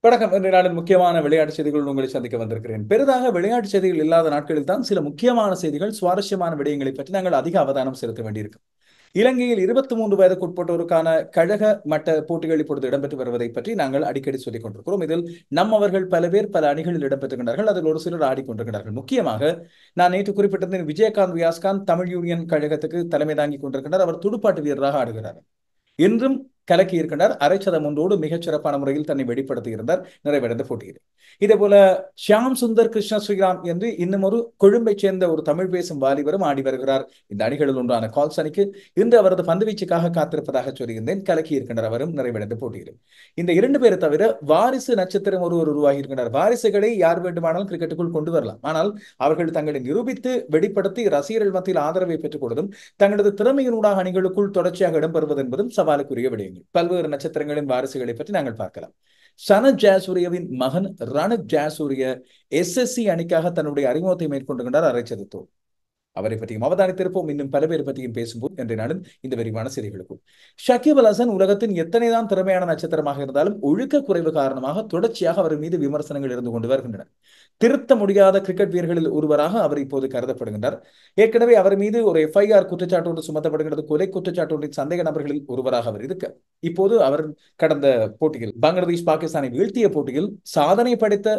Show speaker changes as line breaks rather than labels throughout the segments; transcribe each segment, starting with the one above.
வணக்கம். இன்றைய நாளின் முக்கியமான விளையாட்டு செய்திகள் உங்களை சந்திக்க வந்திருக்கிறேன். பெரிதாக விளையாட்டு செய்திகள் இல்லாத நாட்களில் தான் சில முக்கியமான செய்திகள், சுவாரஸ்யமான விடயங்களை பற்றி நாங்கள் அதிக அவதானம் செலுத்த வேண்டியிருக்கும். இலங்கையில் 23 வயதுக்குட்பட்டோருக்கான கழக மட்ட போட்டிகள் இப்பொழுது இடம்பெற்று வருவதை பற்றி நாங்கள் அடிக்கடி சொல்லிக் கொண்டிருக்கிறோம். இதில் நம்மவர்கள் பல பேர் பல அணிகளில் இடம்பெற்றுகின்றார்கள். அதில் ஒரு சிலர் ஆடிக்கொண்டிருக்கிறார்கள். முக்கியமாக நான் நேற்று குறிப்பிட்டிருந்தேன், விஜயகாந்த் வியாஸ்காந்த் தமிழ் யூனியன் கழகத்துக்கு தலைமை தாங்கி கொண்டிருக்கின்றார். அவர் துடுப்பாட்டு வீரராக ஆடுகிறார். இன்றும் கலக்கி இருக்கின்றார். அரைச்சதம் ஒன்றோடு மிகச் சிறப்பான முறையில் தன்னை வெளிப்படுத்தி இருந்தார் நிறைவடைந்த போட்டியில். இதே போல ஷியாம் சுந்தர் கிருஷ்ண ஸ்ரீராம் என்று இன்னும் ஒரு கொழும்பை சேர்ந்த ஒரு தமிழ் பேசும் வாலிபரும் ஆடி வருகிறார். இந்த அணிகளில் ஒன்றான கால்ஸ் அணிக்கு இன்று அவரது பந்துவீச்சுக்காக காத்திருப்பதாக சொல்லியிருந்தேன். கலக்கி இருக்கின்றார் அவரும் நிறைவடைந்த போட்டியில். இந்த இரண்டு பேரை தவிர வாரிசு நட்சத்திரம் ஒருவர் உருவாகி இருக்கின்றார். வாரிசுகளை யார் வேண்டுமானாலும் கிரிக்கெட்டுக்குள் கொண்டு வரலாம். ஆனால் அவர்கள் தங்களை நிரூபித்து வெளிப்படுத்தி ரசிகர்கள் மத்தியில் ஆதரவை பெற்றுக் கொடுத்தும் தங்களது திறமையினூடாக அணிகளுக்குள் தொடர்ச்சியாக இடம்பெறுவது என்பதும் சவாலுக்குரிய விடயங்கள். பல்வேறு நட்சத்திரங்களின் வாரிசுகளை பற்றி நாங்கள் பார்க்கலாம். சனத் ஜெயசூரியவின் மகன் ரணத் ஜெயசூரிய SSC அணிக்காக தன்னுடைய அறிமுகத்தை மேற்கொண்டுகின்றார் அரைச்சதத்தோடு. அவரை பற்றியும் அவதானித்திருப்போம். இன்னும் பல பேர் பற்றியும் பேசும்போது என்ற நாளில் இந்த விரிவான செய்திகளுக்கும். ஷக்கீப் அல் ஹசன் உலகத்தின் எத்தனைதான் திறமையான நட்சத்திரமாக இருந்தாலும் ஒழுக்க குறைவு காரணமாக தொடர்ச்சியாக அவர் மீது விமர்சனங்கள் இருந்து கொண்டு வருகின்றன. திருத்த முடியாத கிரிக்கெட் வீரர்களில் ஒருவராக அவர் இப்போது கருதப்படுகின்றார். ஏற்கனவே அவர் மீது ஒரு FIR குற்றச்சாட்டு ஒன்று சுமத்தப்படுகிறது. கொலை குற்றச்சாட்டு ஒன்றின் சந்தேக நபர்களில் ஒருவராக அவர் இருக்க இப்போது அவர் கடந்த போட்டியில் பங்களாதேஷ் பாகிஸ்தானை வீழ்த்திய போட்டியில் சாதனை படைத்த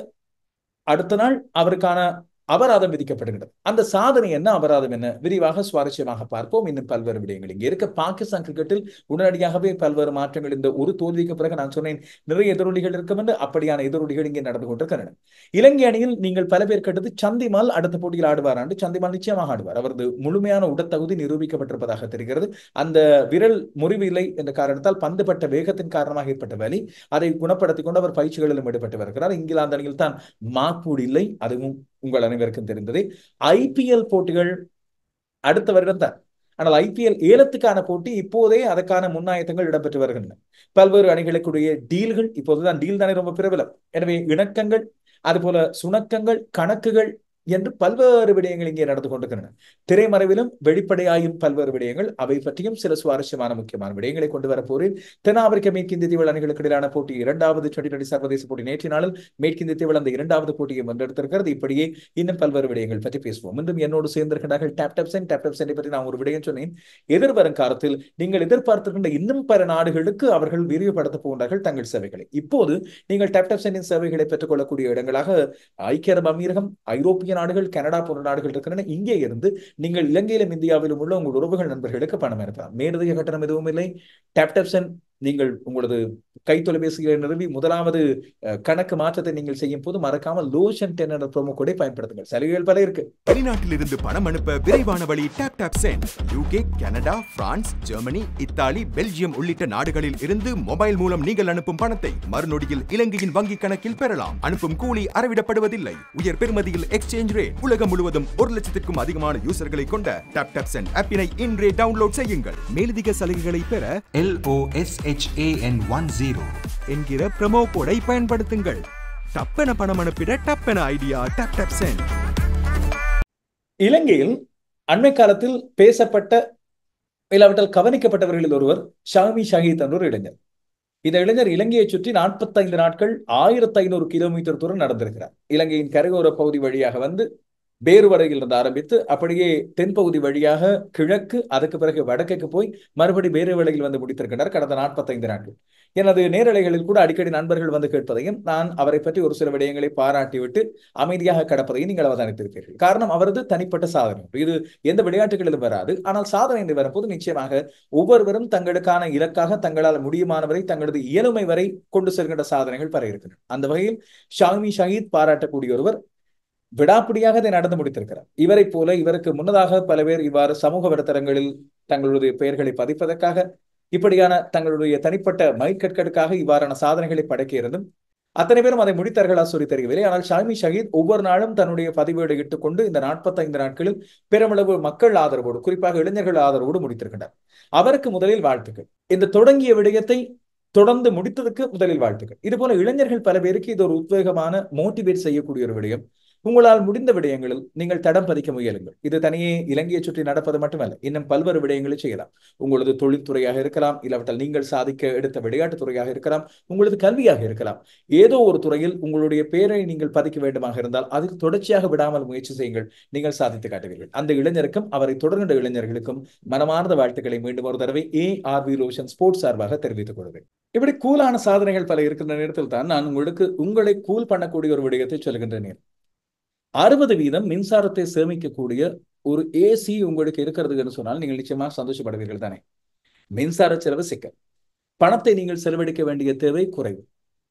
அடுத்த நாள் அவருக்கான அபராதம் விதிக்கப்படுகிறது. அந்த சாதனை என்ன, அபராதம் என்ன, விரிவாக சுவாரஸ்யமாக பார்ப்போம். இன்னும் பல்வேறு விடயங்கள் இங்கே இருக்க. பாகிஸ்தான் கிரிக்கெட்டில் உடனடியாகவே பல்வேறு மாற்றங்கள். இந்த ஒரு தோல்விக்கு பிறகு நான் சொன்னேன் நிறைய எதிரொலிகள் இருக்கும் என்று. அப்படியான எதிரொலிகள் இங்கே நடந்து கொண்டிருக்கின்றன. இலங்கை அணியில் நீங்கள் பல பேர் கேட்டது சந்திமால் அடுத்த போட்டியில் ஆடுவார் என்று. சந்திமால் நிச்சயமாக ஆடுவார். அவரது முழுமையான உடற்தகுதி நிரூபிக்கப்பட்டிருப்பதாக தெரிகிறது. அந்த விரல் முறிவு இல்லை என்ற காரணத்தால் பந்துபட்ட வேகத்தின் காரணமாக ஏற்பட்ட வலி அதை குணப்படுத்திக் கொண்டு அவர் பயிற்சிகளிலும் ஈடுபட்டு வருகிறார். இங்கிலாந்து அணியில் தான் மாக்வூட் இல்லை, அதுவும் உங்கள் அனைவருக்கும் தெரிந்தது. IPL போட்டிகள் அடுத்த வருடம் தான். ஆனால் IPL ஏலத்துக்கான போட்டி இப்போதே அதற்கான முன்னாயத்தங்கள் இடம்பெற்று வருகின்றன. பல்வேறு அணிகளுக்குடைய டீல்கள் இப்போதுதான். டீல் தானே ரொம்ப பிரபலம். எனவே இணக்கங்கள், அதுபோல சுணக்கங்கள், கணக்குகள் என்று பல்வேறு விடயங்கள் இங்கே நடந்து கொண்டிருக்கின்றன. திரைமறைவிலும் வெளிப்படையாயும் பல்வேறு விடயங்கள். அவை பற்றியும் சில சுவாரஸ்யமான முக்கியமான விடயங்களை கொண்டு வரப்போரில் தென்னாப்பிரிக்க மேற்கிந்திய தீவு அணிகளுக்கு இடையிலான போட்டி இரண்டாவது 2020 சர்வதேச போட்டி நேற்று நாளில் மேற்கிந்திய தீவு அந்த இரண்டாவது போட்டியை வென்றெடுத்திருக்கிறது. இப்படியே இன்னும் பல்வேறு விடயங்கள் பற்றி பேசுவோம். மீண்டும் என்னோடு சேர்ந்திருக்கிறார்கள் டாப் சென்ட் பற்றி நான் ஒரு விடயம் சொன்னேன். எதிர்வரும் காலத்தில் நீங்கள் எதிர்பார்த்திருக்கின்ற இன்னும் பல நாடுகளுக்கு அவர்கள் விரிவுபடுத்த போகின்றார்கள் தங்கள் சேவைகளை. இப்போது நீங்கள் டாப் சென்டின் சேவைகளை பெற்றுக் கொள்ளக்கூடிய இடங்களாக ஐக்கிய அரபு அமீரகம், ஐரோப்பிய நாடுகள், கனடா போன்ற நாடுகள் இருக்கின்றன. இங்கே இருந்து நீங்கள் இலங்கையிலும் இந்தியாவிலும் உள்ள உங்கள் உறவுகள் நண்பர்களுக்கு பணம் அனுப்பலாம். மேலதிக கட்டணம் எதுவும் இல்லை. டாப் நீங்கள் உங்களது கை தொலைபேசியை நிறுவி முதலாவது கணக்கு மாற்றத்தை நீங்கள் செய்யும் போது மறக்காமல் லோஷன்10 என்ற ப்ரோமோ கோடை பயன்படுத்துங்கள். சலுகைகள் பல இருக்கு.
வெளிநாட்டில் இருந்து பணம் அனுப்ப விரைவான வழி top cent. UK, Canada, France, Germany, Italy, Belgium உள்ளிட்ட நாடுகளில் இருந்து மொபைல் மூலம் நீங்கள் அனுப்பும் பணத்தை மறுநொடியில் இலங்கையின் வங்கி கணக்கில் பெறலாம். அனுப்பும் கூலி அறவிடப்படுவதில்லை. உயர் பெறுமதியில் எக்ஸ்சேஞ்ச் ரேட். உலகம் முழுவதும் 1 லட்சத்திற்கும் அதிகமான யூசர்களை கொண்ட டாப் சென்ட் ஆப்பினை இன்றே டவுன்லோட் செய்யுங்கள். மேலதிக சலுகைகளை பெற
LOSHAN10
என்கிற ப்ரோமோ கோடை பயன்படுத்துங்கள். டப்பென பணம் அனுப்பிட டப்பென ஐடியா டாப் சென்ட்.
இலங்கையில் அண்மை காலத்தில் பேசப்பட்ட இல்லாவிட்டால் கவனிக்கப்பட்டவர்களில் ஒருவர் ஷாமி ஷஹீத் என்ற ஒரு இளைஞர். இந்த இளைஞர் இலங்கையை சுற்றி 45 நாட்கள் 1500 கிலோமீட்டர் தூரம் நடந்திருக்கிறார். இலங்கையின் கரையோர பகுதி வழியாக வந்து பேருவரையில் இருந்து ஆரம்பித்து அப்படியே தென்பகுதி வழியாக கிழக்கு, அதுக்கு பிறகு வடக்குக்கு போய் மறுபடி பேருவளையில் வந்து முடித்திருக்கிறார் கடந்த 45 நாட்கள். எனது நேரலைகளில் கூட அடிக்கடி நண்பர்கள் வந்து கேட்பதையும் நான் அவரை பற்றி ஒரு சில விடயங்களை பாராட்டிவிட்டு அமைதியாக கடப்பதையும் நீங்கள் அவதானித்திருப்பீர்கள். காரணம் அவரது தனிப்பட்ட சாதனை. இது எந்த விளையாட்டுகளிலும் வராது. ஆனால் சாதனை என்று வரும்போது நிச்சயமாக ஒவ்வொருவரும் தங்களுக்கான இலக்காக தங்களால் முடியுமானவரை தங்களது இயலுமை வரை கொண்டு செல்கின்ற சாதனைகள் பல இருக்கின்றன. அந்த வகையில் ஷாமி ஷஹீத் பாராட்டக்கூடிய ஒருவர் விடாப்பிடியாக இதை நடந்து முடித்திருக்கிறார். இவரை போல இவருக்கு முன்னதாக பல பேர் இவ்வாறு சமூக வலைத்தளங்களில் தங்களுடைய பெயர்களை பதிப்பதற்காக, இப்படியான தங்களுடைய தனிப்பட்ட மைக்கற்களுக்காக இவ்வாறான சாதனைகளை படைக்க இருந்தும் அத்தனை பேரும் அதை முடித்தார்களா சொல்லி தெரியவில்லை. ஆனால் ஷாமி ஷஹீத் ஒவ்வொரு நாளும் தன்னுடைய பதிவேடு இட்டுக் கொண்டு இந்த 45 நாட்களில் பெருமளவு மக்கள் ஆதரவோடு, குறிப்பாக இளைஞர்கள் ஆதரவோடு முடித்திருக்கின்றார். அவருக்கு முதலில் வாழ்த்துக்கள். இந்த தொடங்கிய விடயத்தை தொடர்ந்து முடித்ததுக்கு முதலில் வாழ்த்துக்கள். இது போல இளைஞர்கள் பல பேருக்கு இது ஒரு உத்வேகமான மோட்டிவேட் செய்யக்கூடிய ஒரு விடயம். உங்களால் முடிந்த விடயங்களில் நீங்கள் தடம் பதிக்க முயலுங்கள். இது தனியே இலங்கையை சுற்றி நடப்பது மட்டுமல்ல, இன்னும் பல்வேறு விடயங்களை செய்யலாம். உங்களது தொழில்துறையாக இருக்கலாம், இல்லாவிட்டால் நீங்கள் சாதிக்க எடுத்த விளையாட்டுத் துறையாக இருக்கலாம், உங்களது கல்வியாக இருக்கலாம். ஏதோ ஒரு துறையில் உங்களுடைய பெயரை நீங்கள் பதிக்க வேண்டுமாக இருந்தால் அதில் தொடர்ச்சியாக விடாமல் முயற்சி செய்யுங்கள். நீங்கள் சாதித்து காட்டுவீர்கள். அந்த இளைஞருக்கும் அவரை தொடர்கின்ற இளைஞர்களுக்கும் மனமார்ந்த வாழ்த்துக்களை மீண்டும் ஒரு தடவை ARV ரோஷன் ஸ்போர்ட்ஸ் சார்பாக தெரிவித்துக் கொள்வேன். இப்படி கூலான சாதனைகள் பல இருக்கின்ற நேரத்தில் தான் நான் உங்களை கூல் பண்ணக்கூடிய ஒரு விடயத்தை சொல்கின்றேன். 60% மின்சாரத்தை சேமிக்கக்கூடிய ஒரு AC உங்களுக்கு இருக்கிறது என்று சொன்னால் நீங்கள் நிச்சயமாக சந்தோஷப்படுவீர்கள் தானே. மின்சார செலவு சிக்கல், பணத்தை நீங்கள் செலவழிக்க வேண்டிய தேவை குறைவு.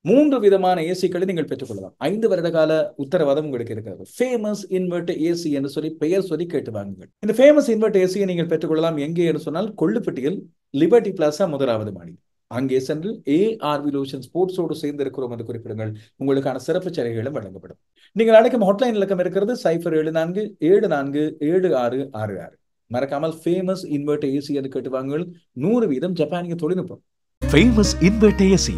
3 விதமான ஏசிக்களை நீங்கள் பெற்றுக்கொள்ளலாம். 5 வருட கால உத்தரவாதம் உங்களுக்கு இருக்கிறது. ஃபேமஸ் இன்வெர்டர் ஏசி என்று சொல்லி பெயர் சொல்லி கேட்டு வாங்குங்கள். இந்த ஃபேமஸ் இன்வெர்டர் ஏசியை நீங்கள் பெற்றுக்கொள்ளலாம் எங்கே என்று சொன்னால் கொள்ளுப்பட்டியில் லிபர்டி பிளாசா 1வது மாடி. அங்கே சென்று ARV ரோஷன் ஸ்போர்ட்ஸோடு சேர்ந்து இருக்கிறோம் என்று குறிப்பிடுங்கள். உங்களுக்கான சிறப்பு சலுகைகளும் வழங்கப்படும். நீங்கள் அழைக்கும் ஹாட்லைன் இலக்கம் இருக்கிறது 074747666. மறக்காமல் ஃபேமஸ் இன்வெர்டர் ஏசி என்று கேட்டு வாங்குங்கள். 100% ஜப்பானிய தொழில்நுட்பம்.
ஃபேமஸ் இன்வெர்டர் ஏசி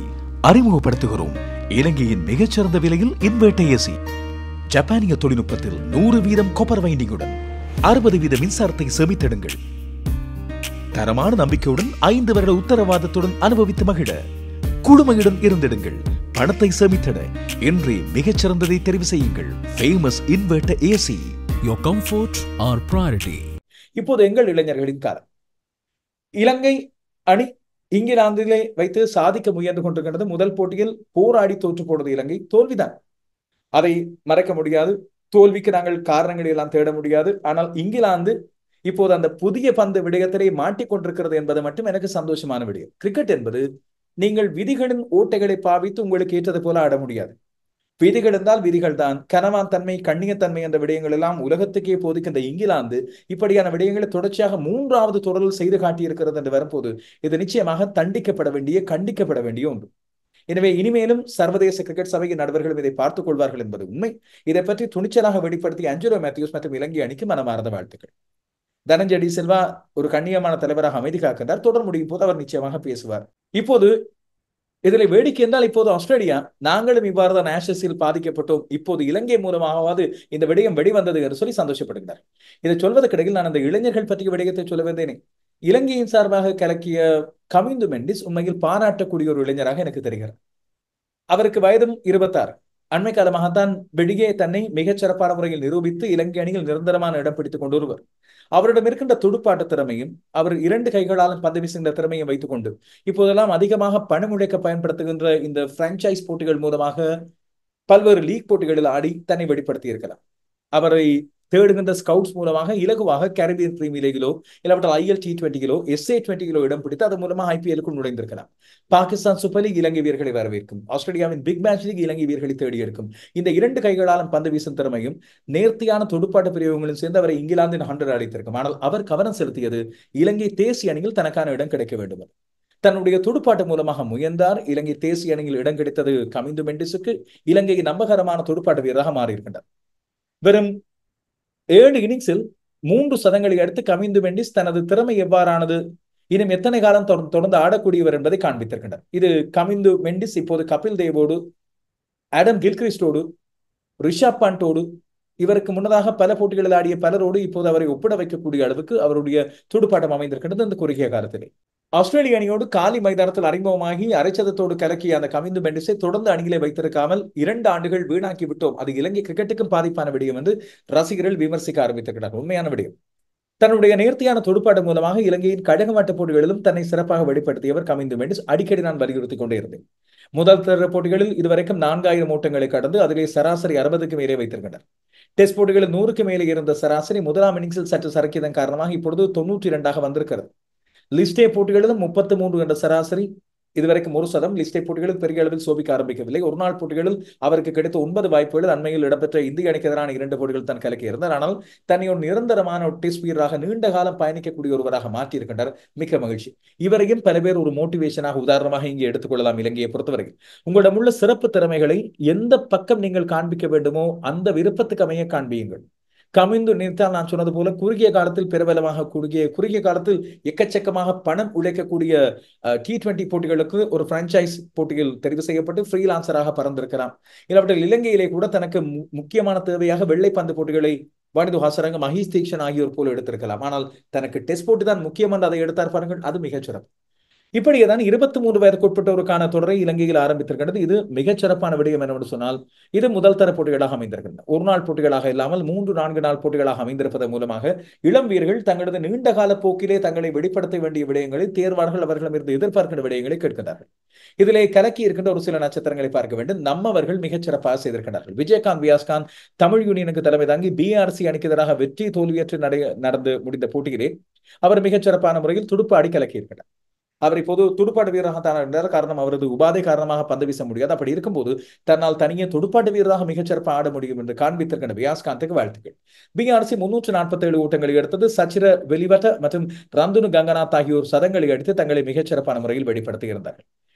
அறிமுகப்படுத்துகிறோம். இலங்கையின் மிகச்சிறந்த விலையில் இன்வெர்டர் ஏசி. ஜப்பானிய தொழில்நுட்பத்தில் 100% காப்பர் வைண்டிங்குடன் 60% மின்சாரத்தை சேமித்திடுங்கள். தரமான நம்பிக்கையுடன் 5 வருட உத்தரவாதத்துடன் அனுபவித்து மகிழ குழுமையுடன் இருந்திடுங்கள். பணத்தை சேமித்திட இன்றே மிகச்சிறந்ததை தெரிவு செய்யுங்கள். Famous inverter AC. Your comfort our priority.
இப்போது எங்கள் இளைஞர்களின் காலம். இலங்கை அணி இங்கிலாந்திலே வைத்து சாதிக்க முயன்று கொண்டிருக்கின்றது. முதல் போட்டியில் போராடி தோற்று போனது இலங்கை. தோல்விதான், அதை மறைக்க முடியாது. தோல்விக்கு நாங்கள் காரணங்களை எல்லாம் தேட முடியாது. ஆனால் இங்கிலாந்து இப்போது அந்த புதிய பந்து விடயத்திலே மாட்டிக்கொண்டிருக்கிறது என்பது மட்டும் எனக்கு சந்தோஷமான விடயம். கிரிக்கெட் என்பது நீங்கள் விதிகளின் ஓட்டைகளை பாவித்து உங்களுக்கு ஏற்றது போல ஆட முடியாது. விதிகள் இருந்தால் விதிகள் தான். கனவான் தன்மை, கண்ணியத்தன்மை என்ற விடயங்கள் எல்லாம் உலகத்துக்கே போதிக்கின்ற இங்கிலாந்து இப்படியான விடயங்களை தொடர்ச்சியாக 3வது தொடரில் செய்து காட்டியிருக்கிறது என்று வரும்போது இது நிச்சயமாக தண்டிக்கப்பட வேண்டிய, கண்டிக்கப்பட வேண்டிய ஒன்று. எனவே இனிமேலும் சர்வதேச கிரிக்கெட் சபையின் நடுவர்களும் இதை பார்த்துக் கொள்வார்கள் என்பது உண்மை. இதை பற்றி துணிச்சலாக வெளிப்படுத்திய அஞ்சலோ மேத்யூஸ் மற்றும் இலங்கை அணிக்கு மனமார்ந்த வாழ்த்துக்கள். தனஞ்செடி செல்வா ஒரு கண்ணியமான தலைவராக அமைதி காக்கின்றார். தொடர் முடியும் போது அவர் நிச்சயமாக பேசுவார். இப்போது இதில் வேடிக்கை என்றால் இப்போது ஆஸ்திரேலியா நாங்களும் இவ்வாறு தான் ஆஷஸில் பாதிக்கப்பட்டோம், இப்போது இலங்கை மூலமாகவாது இந்த விடயம் வெளிவந்தது என்று சொல்லி சந்தோஷப்படுகிறார். இதை சொல்வதற்கிடையில் நான் அந்த இளைஞர்கள் பற்றிய விடயத்தை சொல்ல வந்தேனே. இலங்கையின் சார்பாக கலக்கிய கமிந்து மெண்டிஸ் உண்மையில் பாராட்டக்கூடிய ஒரு இளைஞராக எனக்கு தெரிகிறார். அவருக்கு வயதும் 26. அண்மை காலமாகத்தான் வெளியே தன்னை மிகச் சிறப்பான முறையில் நிரூபித்து இலங்கை அணியில் நிரந்தரமான இடம் பிடித்துக் கொண்டு வருவர். அவரிடம் இருக்கின்ற துடுப்பாட்ட திறமையும் அவர் 2 கைகளாலும் பந்து வீசுகின்ற திறமையும் வைத்துக் கொண்டு இப்போதெல்லாம் அதிகமாக பணமுழைக்க பயன்படுத்துகின்ற இந்த பிரான்சைஸ் போட்டிகள் மூலமாக பல்வேறு லீக் போட்டிகளில் ஆடி தன்னை வெளிப்படுத்தி இருக்கலாம். அவரை தேடுகின்ற ஸ்கவுட்ஸ் மூலமாக இலகுவாக கேரிபியன் பிரீமியர் லீகிலோ இல்லாவிட்டால் IL T20 SA20 இடம் பிடித்து அதன் மூலமாக IPL-க்குள் நுழைந்திருக்கலாம். பாகிஸ்தான் சூப்பர் லீக் இலங்கை வீரர்களை வரவேற்கும். ஆஸ்திரேலியாவின் பிக் மேட்ச் லீக் இலங்கை வீரர்களை தேடி எடுக்கும். இந்த 2 கைகளாலும் பந்து வீசும் திறமையும் நேர்த்தியான துடுப்பாட்ட பிரிவுகளும் சேர்ந்து அவரை இங்கிலாந்தின் 100 அழைத்திருக்கும். ஆனால் அவர் கவனம் செலுத்தியது இலங்கை தேசிய அணியில் தனக்கான இடம் கிடைக்க வேண்டும். தன்னுடைய துடுப்பாட்டு மூலமாக முயன்றார். இலங்கை தேசிய அணியில் இடம் கிடைத்தது கமிந்து மெண்டிஸுக்கு. இலங்கையின் நம்பகரமான துடுப்பாட்ட வீரராக மாறியிருக்கின்றார். வெறும் 7 இன்னிங்ஸில் 3 சதங்களை அடுத்து கமிந்து மெண்டிஸ் தனது திறமை எவ்வாறானது, இன்னும் எத்தனை காலம் தொடர்ந்து ஆடக்கூடியவர் என்பதை காண்பித்திருக்கின்றார். இது கமிந்து மெண்டிஸ் இப்போது கபில் தேவோடு, ஆடம் கில்கிறிஸ்டோடு, ரிஷப் பண்டோடு, இவருக்கு முன்னதாக பல போட்டிகளில் ஆடிய பலரோடு இப்போது அவரை ஒப்பிட வைக்கக்கூடிய அளவுக்கு அவருடைய துடுப்பாட்டம் அமைந்திருக்கின்றது இந்த குறுகிய காலத்திலே. ஆஸ்திரேலிய அணியோடு காலி மைதானத்தில் அறிமுகமாகி அரைச்சதத்தோடு கலக்கிய அந்த கமிந்து மெண்டிஸை தொடர்ந்து அணியிலே வைத்திருக்காமல் 2 ஆண்டுகள் வீணாக்கி விட்டோம். அது இலங்கை கிரிக்கெட்டுக்கும் பாதிப்பான விடயம் என்று ரசிகர்கள் விமர்சிக்க ஆரம்பித்திருக்கிறார்கள். உண்மையான விடயம். தன்னுடைய நேர்த்தியான துடுப்பாட்டம் மூலமாக இலங்கையின் கடகமாட்ட போட்டிகளிலும் தன்னை சிறப்பாக வெளிப்படுத்தியவர் கமிந்து மெண்டிஸ். அடிக்கடி நான் வலியுறுத்திக் கொண்டே இருந்தேன். முதல் தர போட்டிகளில் இதுவரைக்கும் 4000 ஓட்டங்களை கடந்து அதிலே சராசரி 60க்கு மேலே வைத்திருக்கின்றனர். டெஸ்ட் போட்டிகளில் 100க்கு மேலே இருந்த சராசரி முதலாம் இன்னிங்ஸில் சற்று சறுக்கியதன் காரணமாக இப்பொழுது 92ஆக வந்திருக்கிறது. லிஸ்டே போட்டிகளிலும் 33 என்ற சராசரி, இதுவரைக்கும் 1%. லிஸ்டே போட்டிகளில் பெரிய அளவில் சோபிக்க ஆரம்பிக்கவில்லை. ஒரு நாள் போட்டிகளில் அவருக்கு கிடைத்த 9 வாய்ப்புகள் அண்மையில் இடம்பெற்ற இந்திய அணிக்கு எதிரான 2 போட்டிகள் தான் கலக்கி இருந்தார். ஆனால் தன்னை ஒரு நிரந்தரமான ஒரு டெஸ்ட் வீரராக நீண்ட காலம் பயணிக்கக்கூடிய ஒருவராக மாற்றியிருக்கின்றார். மிக்க மகிழ்ச்சி. இவரையும் பல பேர் ஒரு மோட்டிவேஷனாக உதாரணமாக இங்கே எடுத்துக்கொள்ளலாம். இலங்கையை பொறுத்தவரையில் உங்களிடம் உள்ள சிறப்பு திறமைகளை எந்த பக்கம் நீங்கள் காண்பிக்க வேண்டுமோ அந்த விருப்பத்துக்கு அமைய காண்பியுங்கள். கமிந்து நினைத்தால் நான் சொன்னது போல குறுகிய காலத்தில் பிரபலமாக குறுகிய காலத்தில் எக்கச்சக்கமாக பணம் உழைக்கக்கூடிய T20 போட்டிகளுக்கு ஒரு பிரான்சைஸ் போட்டியில் தெரிவு செய்யப்பட்டு ஃப்ரீலான்சராக பறந்திருக்கலாம். இல்லாவிட்டால் இலங்கையிலே கூட தனக்கு முக்கியமான தேவையாக வெள்ளைப்பந்து போட்டிகளை வாணிது ஹாசரங்க, மஹேஷ் தீக்ஷன் ஆகியோர் போல எடுத்திருக்கலாம். ஆனால் தனக்கு டெஸ்ட் போட்டி தான் முக்கியம் என்று அதை எடுத்தார் பாருங்கள், அது மிகச்சிறப்பு. இப்படியேதான் 23 வயதுக்குட்பட்டோருக்கான தொடரை இலங்கையில் ஆரம்பித்திருக்கிறது. இது மிகச்சிறப்பான விடயம் என்னவென்று சொன்னால், இது முதல் தர போட்டிகளாக அமைந்திருக்கின்றன. ஒரு நாள் போட்டிகளாக இல்லாமல் 3-4 நாள் போட்டிகளாக அமைந்திருப்பதன் மூலமாக இளம் வீரர்கள் தங்களது நீண்டகால போக்கிலே தங்களை வெளிப்படுத்த வேண்டிய விடயங்களை தேர்வாளர்கள் அவர்களிடமிருந்து எதிர்பார்க்கின்ற விடயங்களை கேட்கிறார்கள். இதிலே கலக்கி இருக்கின்ற ஒரு சில நட்சத்திரங்களை பார்க்க வேண்டும். நம்மவர்கள் மிகச்சிறப்பாக செய்திருக்கிறார்கள். விஜயகாந்த் வியாஸ்காந்த் தமிழ் யூனியனுக்கு தலைமை தாங்கி BRC அணிக்கு எதிராக வெற்றி தோல்வியற்று நடந்து முடிந்த போட்டியிலே அவர் மிகச்சிறப்பான முறையில் துடுப்பாடி கலக்கி இருக்கிறார். அவர் இப்போது துடுப்பாட்டு வீரராக தான் இருந்தார். காரணம், அவரது உபாதை காரணமாக பந்து வீச முடியாது. அப்படி இருக்கும்போது தன்னால் தனியே துடுப்பாட்டு வீரராக மிகச்சிறப்பாக ஆட முடியும் என்று காண்பித்திருக்கின்ற வியாஸ்காந்துக்கு வாழ்த்துக்கள். BRC 347 ஓட்டங்களை எடுத்தது. சச்சிர வெளிவட்ட மற்றும் ரந்துனு கங்கநாத் ஆகியோர் சதங்களை அடித்து தங்களை மிகச்சிறப்பான முறையில் வெளிப்படுத்தி இருந்தார்கள்.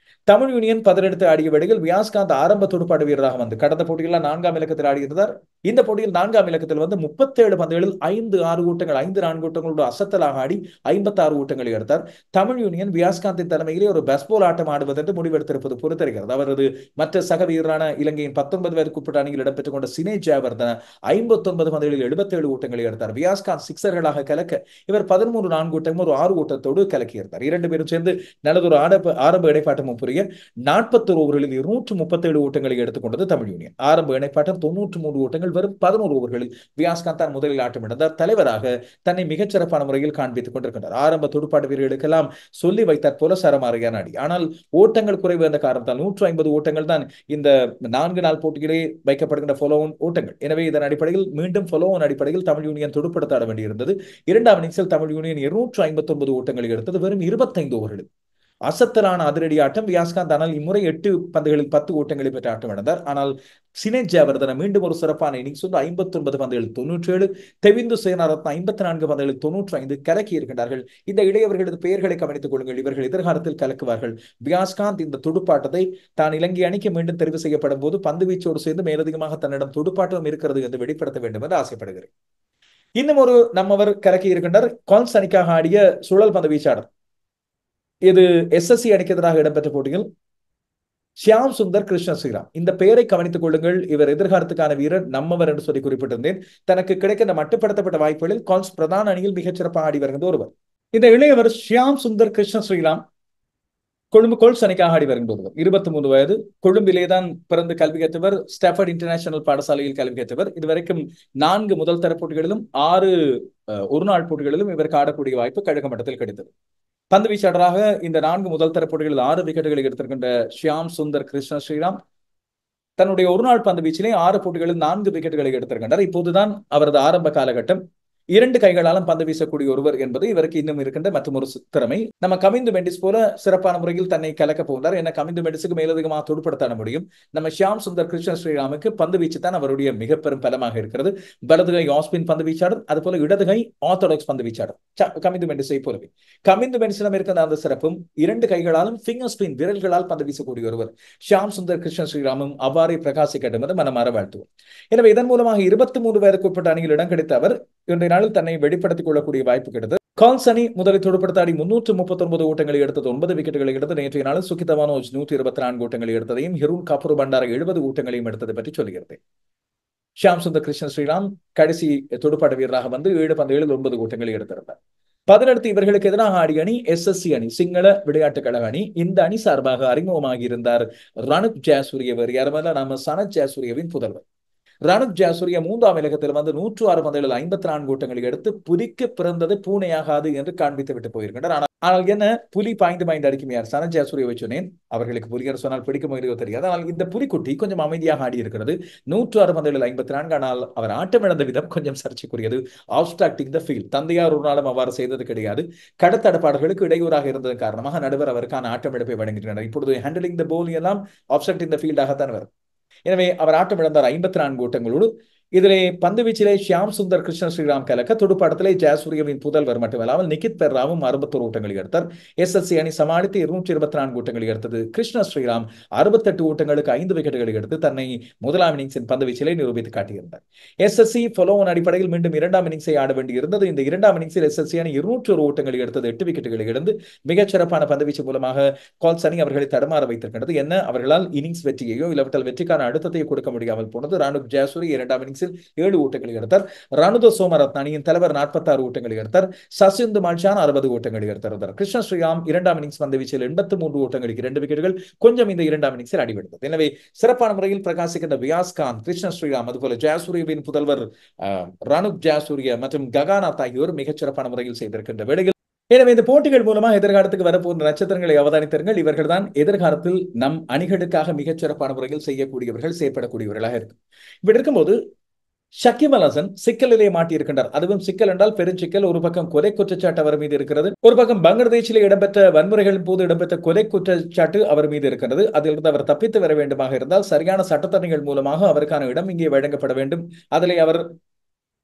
தமிழ் யூனியன் பதரெடுத்து ஆடிய வேளையில் வியாஸ்காந்த் ஆரம்ப துடுப்பாடு வீரராக வந்து கடந்த போட்டியில் 4ஆம் இலக்கத்தில் ஆடியிருந்தார். இந்த போட்டியில் 4ஆம் இலக்கத்தில் வந்து 37 பந்துகளில் 5-4 ஓட்டங்களோடு அசத்தலாக ஆடி 56 ஓட்டங்களை எடுத்தார். தமிழ் யூனியன் வியாஸ்காந்தின் தலைமையிலே ஒரு பேஸ்பால் ஆட்டம் ஆடுவது என்று முடிவெடுத்திருப்பது பொறுத்தருகிறது. அவரது மற்ற சக வீரரான இலங்கையின் 19 வயதுக்குட்பட்ட அணியில் இடம்பெற்றுக் கொண்ட சினே ஜெயவர்தன 59 பந்துகளில் 77 ஓட்டங்களை எடுத்தார். வியாஸ்காந்த் சிக்ஸர்களாக கலக்க இவர் 13-4 ஓட்டமும் ஒரு 6 ஓட்டத்தோடு கலக்கியிருந்தார். இரண்டு பேரும் சேர்ந்து நல்லதொரு ஆரம்ப இடைப்பாட்டமும் 41 ஓவர்களில் 237 ஓட்டங்களை எடுத்துக்கொண்டது தமிழ் யூனியன். ஆரம்ப இணைப்பாட்டம் 93 ஓட்டங்கள் வெறும் 11 ஓவர்களில் வியாஸ்காந்த் தான் முதலில் ஆட்டமிழந்தார். தலைவராக தன்னை மிகச்சிறப்பான முறையில் காண்பித்துக் கொண்டிருக்கின்றார். ஆரம்ப துடுப்பாட்டு வீரர்களுக்கெல்லாம் சொல்லி வைத்தார் போல சரமாரியான அடி. ஆனால் ஓட்டங்கள் குறைவு என்ற காரணத்தால் 150 ஓட்டங்கள் தான் இந்த 4 நாள் போட்டியிலே வைக்கப்படுகின்ற ஃபாலோவன் ஓட்டங்கள். எனவே இதன் அடிப்படையில் மீண்டும் ஃபாலோவன் அடிப்படையில் தமிழ் யூனியன் துடுப்படுத்த ஆட வேண்டியிருந்தது. இரண்டாம் இன்னிங்ஸில் தமிழ் யூனியன் 259 ஓட்டங்களை எடுத்தது வெறும் 25 ஓவர்களில். அசத்தலான அதிரடி ஆட்டம். வியாஸ்காந்த் ஆனால் இம்முறை 8 பந்துகளில் 10 ஓட்டங்களை பெற்று ஆட்டம் இழந்தார். ஆனால் சினே ஜெயவர்தன மீண்டும் ஒரு சிறப்பான இன்னிங்ஸ் 59 பந்துகளில் 97, தெவிந்து சேனாரத்ன 54 பந்துகளில் 95 கலக்கி இருக்கின்றார்கள். இந்த இளையவர்களது பெயர்களை கவனித்துக் கொள்ளுங்கள். இவர்கள் எதிர்காலத்தில் கலக்குவார்கள். வியாஸ்காந்த் இந்த துடுப்பாட்டத்தை தான் இலங்கை அணிக்கு மீண்டும் தெரிவு செய்யப்படும் போது பந்து வீச்சோடு சேர்ந்து மேலதிகமாக தன்னிடம் துடுப்பாட்டம் இருக்கிறது என்று வெளிப்படுத்த வேண்டும் என்று ஆசைப்படுகிறேன். இன்னும் ஒரு நம்மவர் கலக்கி இருக்கின்றார். கால்ஸ் அணிக்காக ஆடிய சுழல் பந்து வீச்சாளர். இது SSC அணிக்கு எதிராக இடம்பெற்ற போட்டியில் ஷியாம் சுந்தர் கிருஷ்ண ஸ்ரீராம். இந்த பெயரை கவனித்துக் கொள்ளுங்கள். இவர் எதிர்காலத்துக்கான வீரர், நம்மவர் என்று சொல்லி குறிப்பிட்டிருந்தேன். தனக்கு கிடைக்கின்ற மட்டுப்படுத்தப்பட்ட வாய்ப்புகளில் கால்ஸ் பிரதான அணியில் மிகச்சிறப்பாக ஆடி வருகின்ற ஒருவர். இந்த இளையவர் ஷியாம் சுந்தர் கிருஷ்ண ஸ்ரீராம் கொழும்பு கோல்ஸ் அணிக்காக ஆடி வருகின்ற ஒருவர். 23 வயது. கொழும்பிலேதான் பிறந்து கல்வி கற்றவர். ஸ்டாஃபர்ட் இன்டர்நேஷனல் பாடசாலையில் கல்வி கற்றவர். இதுவரைக்கும் 4 முதல் தர போட்டிகளிலும் 6 ஒருநாள் போட்டிகளிலும் இவருக்கு ஆடக்கூடிய வாய்ப்பு கழக மட்டத்தில் கிடைத்தது. பந்து வீச்சாளராக இந்த 4 முதல் தர போட்டிகளில் 6 விக்கெட்டுகளை எடுத்திருக்கின்ற ஷியாம் சுந்தர் கிருஷ்ண ஸ்ரீராம் தன்னுடைய ஒருநாள் பந்து வீச்சிலே 6 போட்டிகளில் 4 விக்கெட்டுகளை எடுத்திருக்கின்றார். இப்போதுதான் அவரது ஆரம்ப காலகட்டம். 2 கைகளாலும் பந்து வீசக்கூடிய ஒருவர் என்பது இவருக்கு இன்னும் இருக்கின்ற மற்றும் ஒரு திறமை. நம்ம கமிந்து மெண்டிஸ் போல சிறப்பான முறையில் தன்னை கலக்க போகிறார். ஏன்னா கமிந்து மெண்டிஸுக்கு மேலதிகமாக துடுப்படுத்த முடியும். நம்ம ஷியாம் சுந்தர் கிருஷ்ண ஸ்ரீராமுக்கு பந்து வீச்சு தான் அவருடைய மிக பெரும் பலமாக இருக்கிறது. வலது கை ஆஸ்பின் பந்து வீச்சாளர், அது போல இடது கை ஆர்த்தோடாக்ஸ் பந்து வீச்சாளர் கமிந்து மெண்டிஸை போலவே. கமிந்து மெண்டிஸிடம் இருக்கிற அந்த சிறப்பும் 2 கைகளாலும் ஃபிங்கர் ஸ்பின் விரல்களால் பந்து வீசக்கூடிய ஒருவர் ஷியாம் சுந்தர் கிருஷ்ண ஸ்ரீராமும் அவ்வாறே பிரகாசிக்கட்டும் என்று மனமாற வாழ்த்துவோம். எனவே இதன் மூலமாக 23 வயதுக்குட்பட்ட அணியில் இடம் கிடைத்த அவர் இன்றைய நாளில் தன்னை வெளிப்படுத்திக் கொள்ளக்கூடிய வாய்ப்பு கிடைத்தது. கால்ஸ் அணி முதலில் துடுப்படுத்தாடி 339 ஓட்டங்களை எடுத்தது, 9 விக்கெட்டுகளை எடுத்தது. நேற்றைய நாளில் சுகிதா மனோஜ் 124 ஓட்டங்களை எடுத்ததையும் ஹிருன் கபூர் பண்டார 70 ஓட்டங்களையும் எடுத்ததை பற்றி சொல்கிறது. ஷியாம் சுந்தர் கிருஷ்ண ஸ்ரீராம் கடைசி துடுப்பாட்ட வீரராக வந்து 7 பந்துகளில் 9 ஓட்டங்களை எடுத்திருந்தார். பதினடுத்து இவர்களுக்கு எதிராக ஆடிய அணி SSC அணி, சிங்கள விளையாட்டுக் கழக அணி. இந்த அணி சார்பாக அறிமுகமாகி இருந்தார் ரணுக் ஜெயசூரியவர். யாருமல்ல, நம்ம சனத் ஜெயசூரியவின் புதல்வர். ரணுக் ஜெயசூரிய 3ஆம் இலக்கத்தில் வந்து 106 பந்துகளில் 54 ஓட்டங்களை எடுத்து புலிக்கு பிறந்தது பூனையாகாது என்று காண்பித்து விட்டு போயிருக்கின்றனர். ஆனால் என்ன, புலி பாய்ந்து அடிக்கும் யார்? சனத் ஜெயசூரியவை சொன்னேன். அவர்களுக்கு புலி என்று சொன்னால் பிடிக்கும் இல்லையோ தெரியாது. ஆனால் இந்த புலிக்குட்டி கொஞ்சம் அமைதியாக ஆடி இருக்கிறது. 106 பந்துகளில் 54. ஆனால் அவர் ஆட்டமிழந்த விதம் கொஞ்சம் சர்ச்சைக்குரியது. ஆப்ஸ்ட்ராக்டிங் த ஃபீல்ட். தந்தையார் ஒரு நாளும் அவ்வாறு செய்தது கிடையாது. கடத்தடப்பாடுகளுக்கு இடையூறாக இருந்ததன் காரணமாக நடுவர் அவருக்கான ஆட்டமிழப்பை வழங்குகின்றனர். இப்பொழுது ஹேண்டலிங் த போல் எல்லாம் ஆப்ஸ்ட்ராக்டிங் த ஃபீல்டாகத்தான் வரும். எனவே அவர் ஆட்டம் இழந்தார் 54 ஓட்டங்களோடு. இதிலே பந்து வீச்சிலே ஷியாம் சுந்தர் கிருஷ்ண ஸ்ரீராம் கலக்க, துடுப்பாட்டத்திலே ஜெயசூரியவின் புதல்வர் மட்டுமல்லாமல் நிகித் பெர்ராவும் 61 ஓட்டங்களை எடுத்தார். SSC அணி சமாளித்து 224 ஓட்டங்களை எடுத்தது. கிருஷ்ண ஸ்ரீராம் 68 ஓட்டங்களுக்கு 5 விக்கெட்டுகளை எடுத்து தன்னை முதலாம் இன்னிங்ஸின் பந்து வீச்சிலே நிரூபித்து காட்டியிருந்தார். SSC ஃபாலோவன் அடிப்படையில் மீண்டும் இரண்டாம் இன்னிங்ஸை ஆட வேண்டியிருந்தது. இந்த இரண்டாம் இன்னிங்ஸில் SSC அணி 201 ஓட்டங்களை எடுத்தது, 8 விக்கெட்டுகளை இழந்து மிகச்சிறப்பான பந்துவீச்சு மூலமாக கால்ஸ் அணி அவர்களை தடமாற வைத்திருக்கின்றது. என்ன, அவர்களால் இன்னிங்ஸ் வெற்றியையோ இல்லாவிட்டால் வெற்றிக்கான அழுத்தத்தையோ கொடுக்க முடியாமல் போனது. ராணுக் ஜெயசூரிய இரண்டாம் இன்னிங்ஸில் 7 ஓட்டங்களை எடுத்தார். ரணுத சோமரத்ன அணியின் தலைவர் 46 ஓட்டங்களை எடுத்தார். சசிந்து மால்ஷான் 60 ஓட்டங்களை எடுத்திருந்தார். கிருஷ்ண ஸ்ரீராம் இரண்டாம் இன்னிங்ஸ் பந்துவீச்சில் 83 ஓட்டங்களுக்கு 2 விக்கெட்டுகள் கொஞ்சம் இந்த இரண்டாம் இன்னிங்ஸில் அடிபடுத்தது. எனவே சிறப்பான முறையில் பிரகாசிக்கின்ற வியாஸ் கான், கிருஷ்ண ஸ்ரீராம், அதுபோல ஜெயசூரியவின் புதல்வர் ரணுக் ஜெயசூரிய மற்றும் ககாநாத் ஆகியோர் மிகச்சிறப்பான முறையில் செய்திருக்கின்ற வேளையில், எனவே இந்த போட்டிகள் மூலமாக எதிர்காலத்துக்கு வரப்போன்ற நட்சத்திரங்களை அவதானித்தீர்கள். இவர்கள் தான் எதிர்காலத்தில் நம் அணிகளுக்காக மிகச்சிறப்பான முறையில் செய்யக்கூடியவர்கள், செயற்படக்கூடியவர்களாக இருக்கும். இப்படி இருக்கும்போது ஷக்கீப் அல் ஹசன் சிக்கலிலே மாட்டியிருக்கின்றார். அதுவும் சிக்கல் என்றால் பெருஞ்சிக்கல். ஒரு பக்கம் கொலை குற்றச்சாட்டு அவர் மீது இருக்கிறது, ஒரு பக்கம் பங்களாதேஷில் இடம்பெற்ற வன்முறைகளின் போது இடம்பெற்ற கொலை குற்றச்சாட்டு அவர் மீது இருக்கிறது. அதிலிருந்து அவர் தப்பித்து வர வேண்டுமாக இருந்தால் சரியான சட்டத்தரணிகள் மூலமாக அவருக்கான இடம் இங்கே வழங்கப்பட வேண்டும். அதிலே அவர்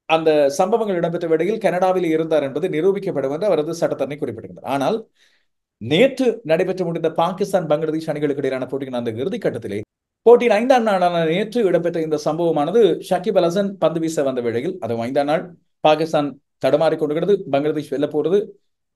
அந்த சம்பவங்கள் இடம்பெற்ற வேளையில் கனடாவில் இருந்தார் என்பது நிரூபிக்கப்படும் என்று அவரது சட்டத்தரணி குறிப்பிடுகிறார். ஆனால் நேற்று நடைபெற்று முடிந்த பாகிஸ்தான் பங்களாதேஷ் அணிகளுக்கு இடையிலான போட்டியின் அந்த இறுதிக்கட்டத்திலே போட்டியின் 5ஆம் நாளான நேற்று இடம்பெற்ற இந்த சம்பவமானது ஷக்கீப் அல் ஹசன் பந்து வீச வந்த வேளையில், அதுவும் 5ஆம் நாள் பாகிஸ்தான் தடுமாறிக் கொண்டிருக்கிறது, பங்களாதேஷ் வெல்ல போறது.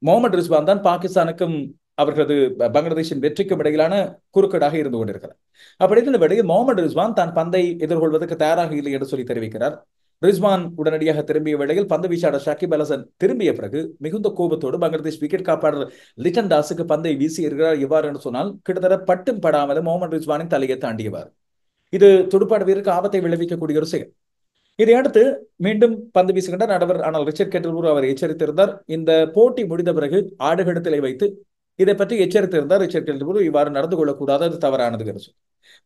முகமது ரிஸ்வான் தான் பாகிஸ்தானுக்கும் அவர்களது பங்களாதேஷின் வெற்றிக்கும் இடையிலான குறுக்கீடாக இருந்து கொண்டிருக்கிறார். அப்படி இருந்த வேளையில் முகமது ரிஸ்வான் தான் பந்தை எதிர்கொள்வதற்கு தயாராக இல்லை என்று சொல்லி தெரிவிக்கிறார். ரிஸ்வான் உடனடியாக திரும்பிய வேளையில் பந்து வீச்சாளர் ஷக்கீப் அல் ஹசன் திரும்பிய பிறகு மிகுந்த கோபத்தோடு பங்களாதேஷ் விக்கெட் காப்பாளர் லிட்டன் தாஸுக்கு பந்தை வீசி இருக்கிறார். எவ்வாறு என்று சொன்னால் கிட்டத்தட்ட பட்டும் படாமல் முகமது ரிஸ்வானின் தலையை தாண்டியவார். இது துடுப்பாட்ட வீரருக்கு ஆபத்தை விளைவிக்கக்கூடிய ஒரு செயல். இதையடுத்து மீண்டும் பந்து வீசுகின்ற நடுவர், ஆனால் ரிச்சர்ட் கெட்டில்பூர் அவர் எச்சரித்திருந்தார். இந்த போட்டி முடிந்த பிறகு ஆடுகளத்திலே வைத்து இதை பற்றி எச்சரித்திருந்தார் ரிச்சர்ட் கெட்டில்பூர். இவ்வாறு நடந்து கொள்ளக்கூடாது, அது தவறானது என்று சொல்லி.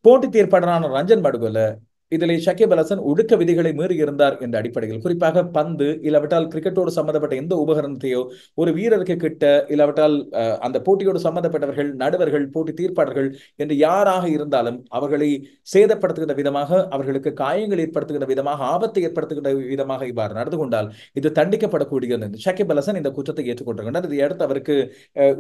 போட்டி தீர்ப்பாளரான ரஞ்சன் மடுகோல இதில் ஷக்கீப் அல் ஹசன் ஒடுக்க விதிகளை மீறி இருந்தார் என்ற அடிப்படையில், குறிப்பாக பந்து இல்லாவிட்டால் கிரிக்கெட்டோடு சம்பந்தப்பட்ட எந்த உபகரணத்தையோ ஒரு வீரருக்கு கிட்ட இல்லாவிட்டால் அந்த போட்டியோடு சம்பந்தப்பட்டவர்கள், நடுவர்கள், போட்டி தீர்ப்பாளர்கள் என்று யாராக இருந்தாலும் அவர்களை சேதப்படுத்துகின்ற விதமாக, அவர்களுக்கு காயங்கள் ஏற்படுத்துகின்ற விதமாக, ஆபத்தை ஏற்படுத்துகின்ற விதமாக இவ்வாறு நடந்து கொண்டால் இது தண்டிக்கப்படக்கூடியது. ஷக்கீப் அல் ஹசன் இந்த குற்றத்தை ஏற்றுக்கொண்டிருக்கின்றார். இதையடுத்து அவருக்கு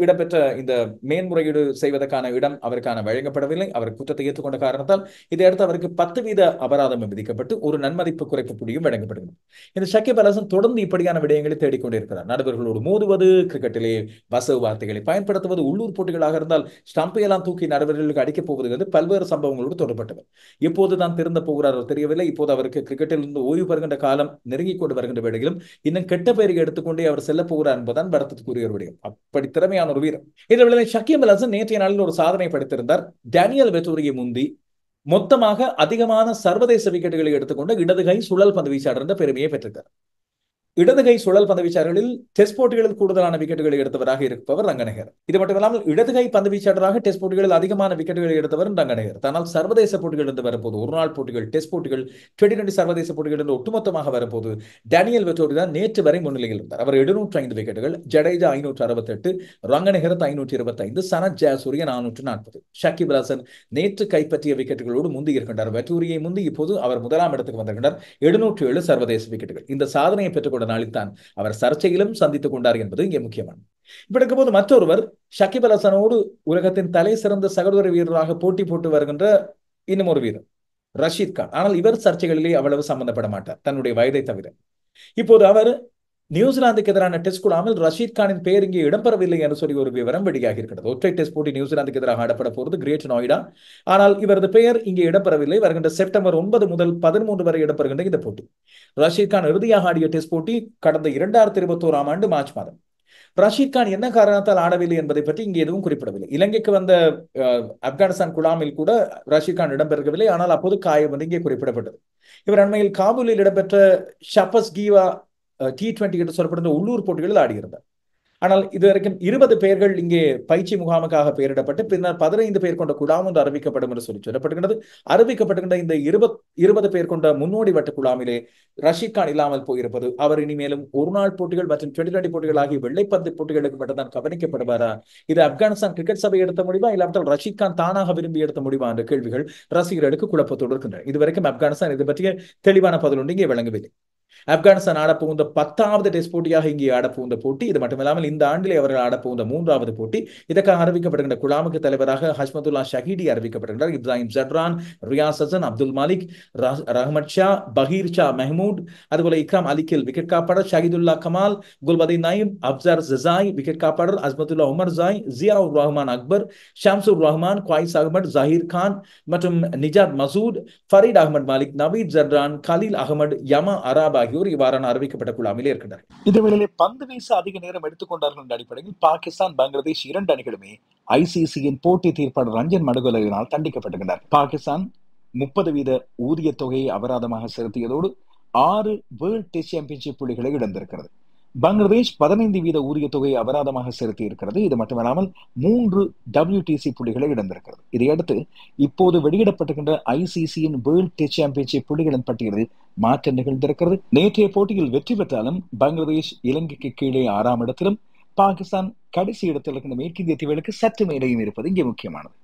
இடம்பெற்ற இந்த மேன்முறையீடு செய்வதற்கான இடம் அவருக்கான வழங்கப்படவில்லை. அவர் குற்றத்தை ஏற்றுக்கொண்ட காரணத்தால் இதையடுத்து அவருக்கு 10% அபராதம் விதிக்கப்பட்டு ஒரு நன்மதிப்பு குறைப்பு புள்ளியும் வழங்கப்படுகிறது. இந்த ஷக்கீப் அல் ஹசன் தொடர்ந்து இப்படியான விடயங்களை தேடிக்கொண்டிருக்கிறார். நடுவர்களோடு மோதுவது, கிரிக்கெட்டிலே வசவு வார்த்தைகளை பயன்படுத்துவது, உள்ளூர் போட்டிகளாக இருந்தால் ஸ்டம்பையெல்லாம் தூக்கி நடுவர்களுக்கு அடிக்கப் போவது என்று பல்வேறு சம்பவங்களோடு தொடர்பட்டவர். எப்போது தான் திருந்த போகிறாரோ தெரியவில்லை. இப்போது அவருக்கு கிரிக்கெட்டில் இருந்து ஓய்வு பெறுகின்ற காலம் நெருங்கிக் கொண்டு வருகின்ற வேளையிலும் இன்னும் கெட்ட பெயரை எடுத்துக்கொண்டே அவர் செல்ல போகிறார் என்பதுதான் வருத்தத்துக்குரிய ஒரு விடயம். அப்படி திறமையான ஒரு வீரர். இதில் ஷக்கீப் அல் ஹசன் நேற்றைய நாளில் ஒரு சாதனை படைத்திருந்தார். டேனியல் வெட்டூரியை முந்தி மொத்தமாக அதிகமான சர்வதேச விக்கெட்டுகளை எடுத்துக்கொண்ட இடதுகை சுழல் பந்து வீச்சாளர் என்ற பெருமையை பெற்றிருக்கிறார். இடதுகை சுழல் பந்து வீச்சாளர்களில் டெஸ்ட் போட்டிகளில் கூடுதலான விக்கெட்டுகளை எடுத்தவராக இருப்பவர் ரங்கநகர். இது மட்டுமில்லாமல் இடதுகை பந்து வீச்சாளராக டெஸ்ட் போட்டிகளில் அதிகமான விக்கெட்டுகளை எடுத்தவர் ரங்கநகர். ஆனால் சர்வதேச போட்டிகள் என்று வரும்போது, ஒரு நாள் போட்டிகள், டெஸ்ட் போட்டிகள், T20 சர்வதேச போட்டிகள் என்று ஒட்டுமொத்தமாக வரும்போது டேனியல் வெட்டோரி தான் நேற்று வரை முன்னிலையில் இருந்தார். அவர் 705 விக்கெட்டுகள், ஜடேஜா 568, ரங்கநகர் 525, சனத் ஜெயசூரிய 440. ஷக்கீப் அல் ஹசன் நேற்று கைப்பற்றிய விக்கெட்டுகளோடு முந்தி இருக்கின்றார். வெட்டூரியை முந்தி இப்போது அவர் முதலாம் இடத்துக்கு வந்திருக்கின்றார். 707 சர்வதேச விக்கெட்டுகள். இந்த சாதனையை பெற்றுக்கொண்ட நாளில்தான் அவர் சர்ச்சையிலும் சந்தித்துக் கொண்டார் என்பது இங்கே முக்கியமானது. இப்படி இருக்கும்போது மற்றொருவர் ஷக்கீப் அல் ஹசனோடு உலகத்தின் தலை சிறந்த சகோதர வீரராக போட்டி போட்டு வருகின்ற இன்னும் ஒரு வீரர் ரஷீத் கான். ஆனால் இவர் சர்ச்சைகளிலே அவ்வளவு சம்பந்தப்பட மாட்டார், தன்னுடைய வயதை தவிர. இப்போது அவர் நியூசிலாந்துக்கு எதிரான டெஸ்ட் குழாமில் ரஷீத் கானின் பெயர் இங்கே இடம்பெறவில்லை என்று சொல்லி ஒரு விவரம் வெளியாகி இருக்கிறது. ஒற்றை டெஸ்ட் போட்டி நியூசிலாந்துக்கு எதிராக ஆடப்பட போகிறது கிரேட் நோய்டா. ஆனால் இவரது பெயர் இங்கே இடம்பெறவில்லை. வருகின்ற செப்டம்பர் 9 முதல் 13 வரை இடம்பெறுகின்ற இந்த போட்டி, ரஷீத் கான் இறுதியாக ஆடிய டெஸ்ட் போட்டி கடந்த 2021ஆம் ஆண்டு மார்ச் மாதம். ரஷீத் கான் என்ன காரணத்தால் ஆடவில்லை என்பதை பற்றி இங்கே எதுவும் குறிப்பிடவில்லை. இலங்கைக்கு வந்த ஆப்கானிஸ்தான் குழாமில் கூட ரஷீத் கான் இடம்பெறவில்லை. ஆனால் அப்போது காயம் வந்து இங்கே குறிப்பிடப்பட்டது. இவர் அண்மையில் காபூலில் இடம்பெற்ற ஷப்பஸ் கீவா T20 என்று சொல்லப்படுகிற உள்ளூர் போட்டிகளில் ஆடியிருந்தார். ஆனால் இதுவரைக்கும் 20 பேர்கள் இங்கே பயிற்சி முகாமுக்காக பெயரிடப்பட்டு பின்னர் 15 பேர் கொண்ட குழாம் ஒன்று அறிவிக்கப்படும் என்று சொல்லப்படுகிறது. அறிவிக்கப்படுகின்ற இந்த 20 பேர் கொண்ட முன்னோடி வட்ட குழாமிலே ரஷீத் கான் இல்லாமல் போயிருப்பது, அவர் இனிமேலும் ஒருநாள் போட்டிகள் மற்றும் டுவெண்டி போட்டிகள் ஆகிய வெள்ளைப்பந்து போட்டிகளுக்கு மட்டும்தான் கவனிக்கப்படுவாரா? இது ஆப்கானிஸ்தான் கிரிக்கெட் சபை எடுத்த முடிவா, இல்லாவிட்டால் ரஷீத் கான் தானாக விரும்பி எடுத்த முடிவா என்ற கேள்விகள் ரசிகர்களுக்கு குழப்பத்தோடு இருக்கின்றன. இதுவரைக்கும் ஆப்கானிஸ்தான் இது பற்றிய தெளிவான பதில் ஒன்று இங்கே வழங்கவில்லை. ஆப்கானிஸ்தான் ஆடப்போகின்ற 10வது டெஸ்ட் போட்டியாக இங்கே ஆடப்போகின்ற போட்டி. இது மட்டுமில்லாமல் இந்த ஆண்டிலே அவர்கள் ஆடப்போகின்ற 3வது போட்டி. இதற்காக அறிவிக்கப்படுகின்ற குழாமுக்கு தலைவராக ஹஷ்மதுல்லா ஷஹீடி அறிவிக்கப்படுகின்றார். இப்ராஹிம் ஜட்ரான், ரியாஸ் ஹசன், அப்துல் மாலிக், ரஹ்மத் ஷா, பஹீர் ஷா மெஹமூட், அதுபோல இக்ராம் அலிகில் விக்கெட் காப்பாளர், ஷஹீதுல்லா கமால், குல்பதீன் நயீம், அப்சார் ஜசாய் விக்கெட் காப்பாளர், அஸ்மதுல்லா உமர் ஜாய், ஜியாவுர் ரஹ்மான் அக்பர், ஷம்சுர் ரஹ்மான், குவைஸ் அகமது, ஜஹீர் கான் மற்றும் நிஜாத் மசூத், ஃபரீட் அகமது மாலிக், நவீத் ஜட்ரான், கலீல் அகமது, யமா அராப் ஆகியோர் இவ்வாறான அறிவிக்கப்பட்ட குழாமிலே இருக்கின்றனர்.
இதேவேளை பந்து வீச அதிக நேரம் எடுத்துக்கொண்டார்கள் என்ற அடிப்படையில் பாகிஸ்தான், பங்களாதேஷ் 2 அணிகளுமே ஐசிசியின் போட்டி தீர்ப்பாளர் ரஞ்சன் மடுகோலவினால் தண்டிக்கப்பட்டிருக்கிறார். பாகிஸ்தான் 30% ஊதிய தொகையை அபராதமாக செலுத்தியதோடு 6 வேர்ல்ட் டெஸ்ட் சாம்பியன்ஷிப் புள்ளிகளை இழந்திருக்கிறது. பங்களாதேஷ் 15% ஊதிய தொகையை அபராதமாக செலுத்தி இருக்கிறது. இது மட்டுமல்லாமல் 3 WTC புள்ளிகளை இழந்திருக்கிறது. இதையடுத்து இப்போது வெளியிடப்பட்டிருக்கின்ற ஐசிசியின் வேர்ல்ட் டெஸ்ட் சாம்பியன்ஷிப் புள்ளிகளின் பட்டியலில் மாற்றம் நிகழ்ந்திருக்கிறது. நேற்றைய போட்டியில் வெற்றி பெற்றாலும் பங்களாதேஷ் இலங்கைக்கு கீழே 6ஆம் இடத்திலும், பாகிஸ்தான் கடைசி இடத்தில் இருக்கின்ற மேற்கிந்திய தீவுகளுக்கு சற்று மேலேயும் இருப்பது இங்கே முக்கியமானது.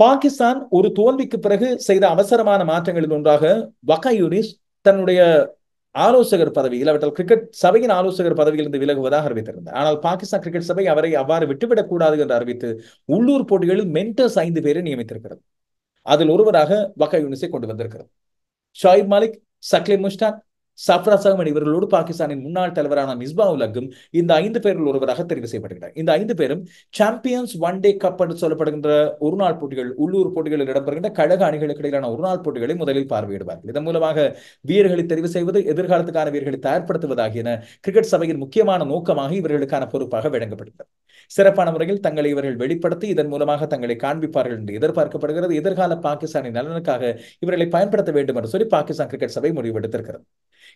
பாகிஸ்தான் ஒரு தோல்விக்கு பிறகு செய்த அவசரமான மாற்றங்களில் ஒன்றாக வகா யூனிஸ் தன்னுடைய ஆலோசகர் பதவி, இல்லாவிட்டால் கிரிக்கெட் சபையின் ஆலோசகர் பதவியிலிருந்து விலகுவதாக அறிவித்திருந்தார். ஆனால் பாகிஸ்தான் கிரிக்கெட் சபை அவரை அவ்வாறு விட்டுவிடக் கூடாது என்று அறிவித்து உள்ளூர் போட்டிகளில் மென்டர்ஸ் 5 பேரை நியமித்திருக்கிறது. அதில் ஒருவராக வகா யூனிஸை கொண்டு வந்திருக்கிறது. ஷாயிப் மாலிக், சக்லே முஷ்டாக், சஃப்ராஸ் அகமது இவர்களோடு பாகிஸ்தானின் முன்னாள் தலைவரான மிஸ்பாவுல் ஹக்கும் இந்த 5 பேரில் ஒருவராக தெரிவு செய்யப்படுகிறார். இந்த 5 பேரும் சாம்பியன்ஸ் ஒன் டே கப் என்று சொல்லப்படுகின்ற ஒருநாள் போட்டிகள், உள்ளூர் போட்டிகளில் இடம்பெறுகின்ற கழக அணிகளுக்கு இடையிலான ஒருநாள் போட்டிகளை முதலில் பார்வையிடுவார்கள். இதன் மூலமாக வீரர்களை தெரிவு செய்வது, எதிர்காலத்துக்கான வீரர்களை தயார்படுத்துவது ஆகியன கிரிக்கெட் சபையின் முக்கியமான நோக்கமாக இவர்களுக்கான பொறுப்பாக வழங்கப்படுகிறது. சிறப்பான முறையில் தங்களை இவர்கள் வெளிப்படுத்தி இதன் மூலமாக தங்களை காண்பிப்பார்கள் என்று எதிர்பார்க்கப்படுகிறது. எதிர்கால பாகிஸ்தானின் நலனுக்காக இவர்களை பயன்படுத்த வேண்டும் என்று சொல்லி பாகிஸ்தான் கிரிக்கெட் சபை முடிவெடுத்திருக்கிறது.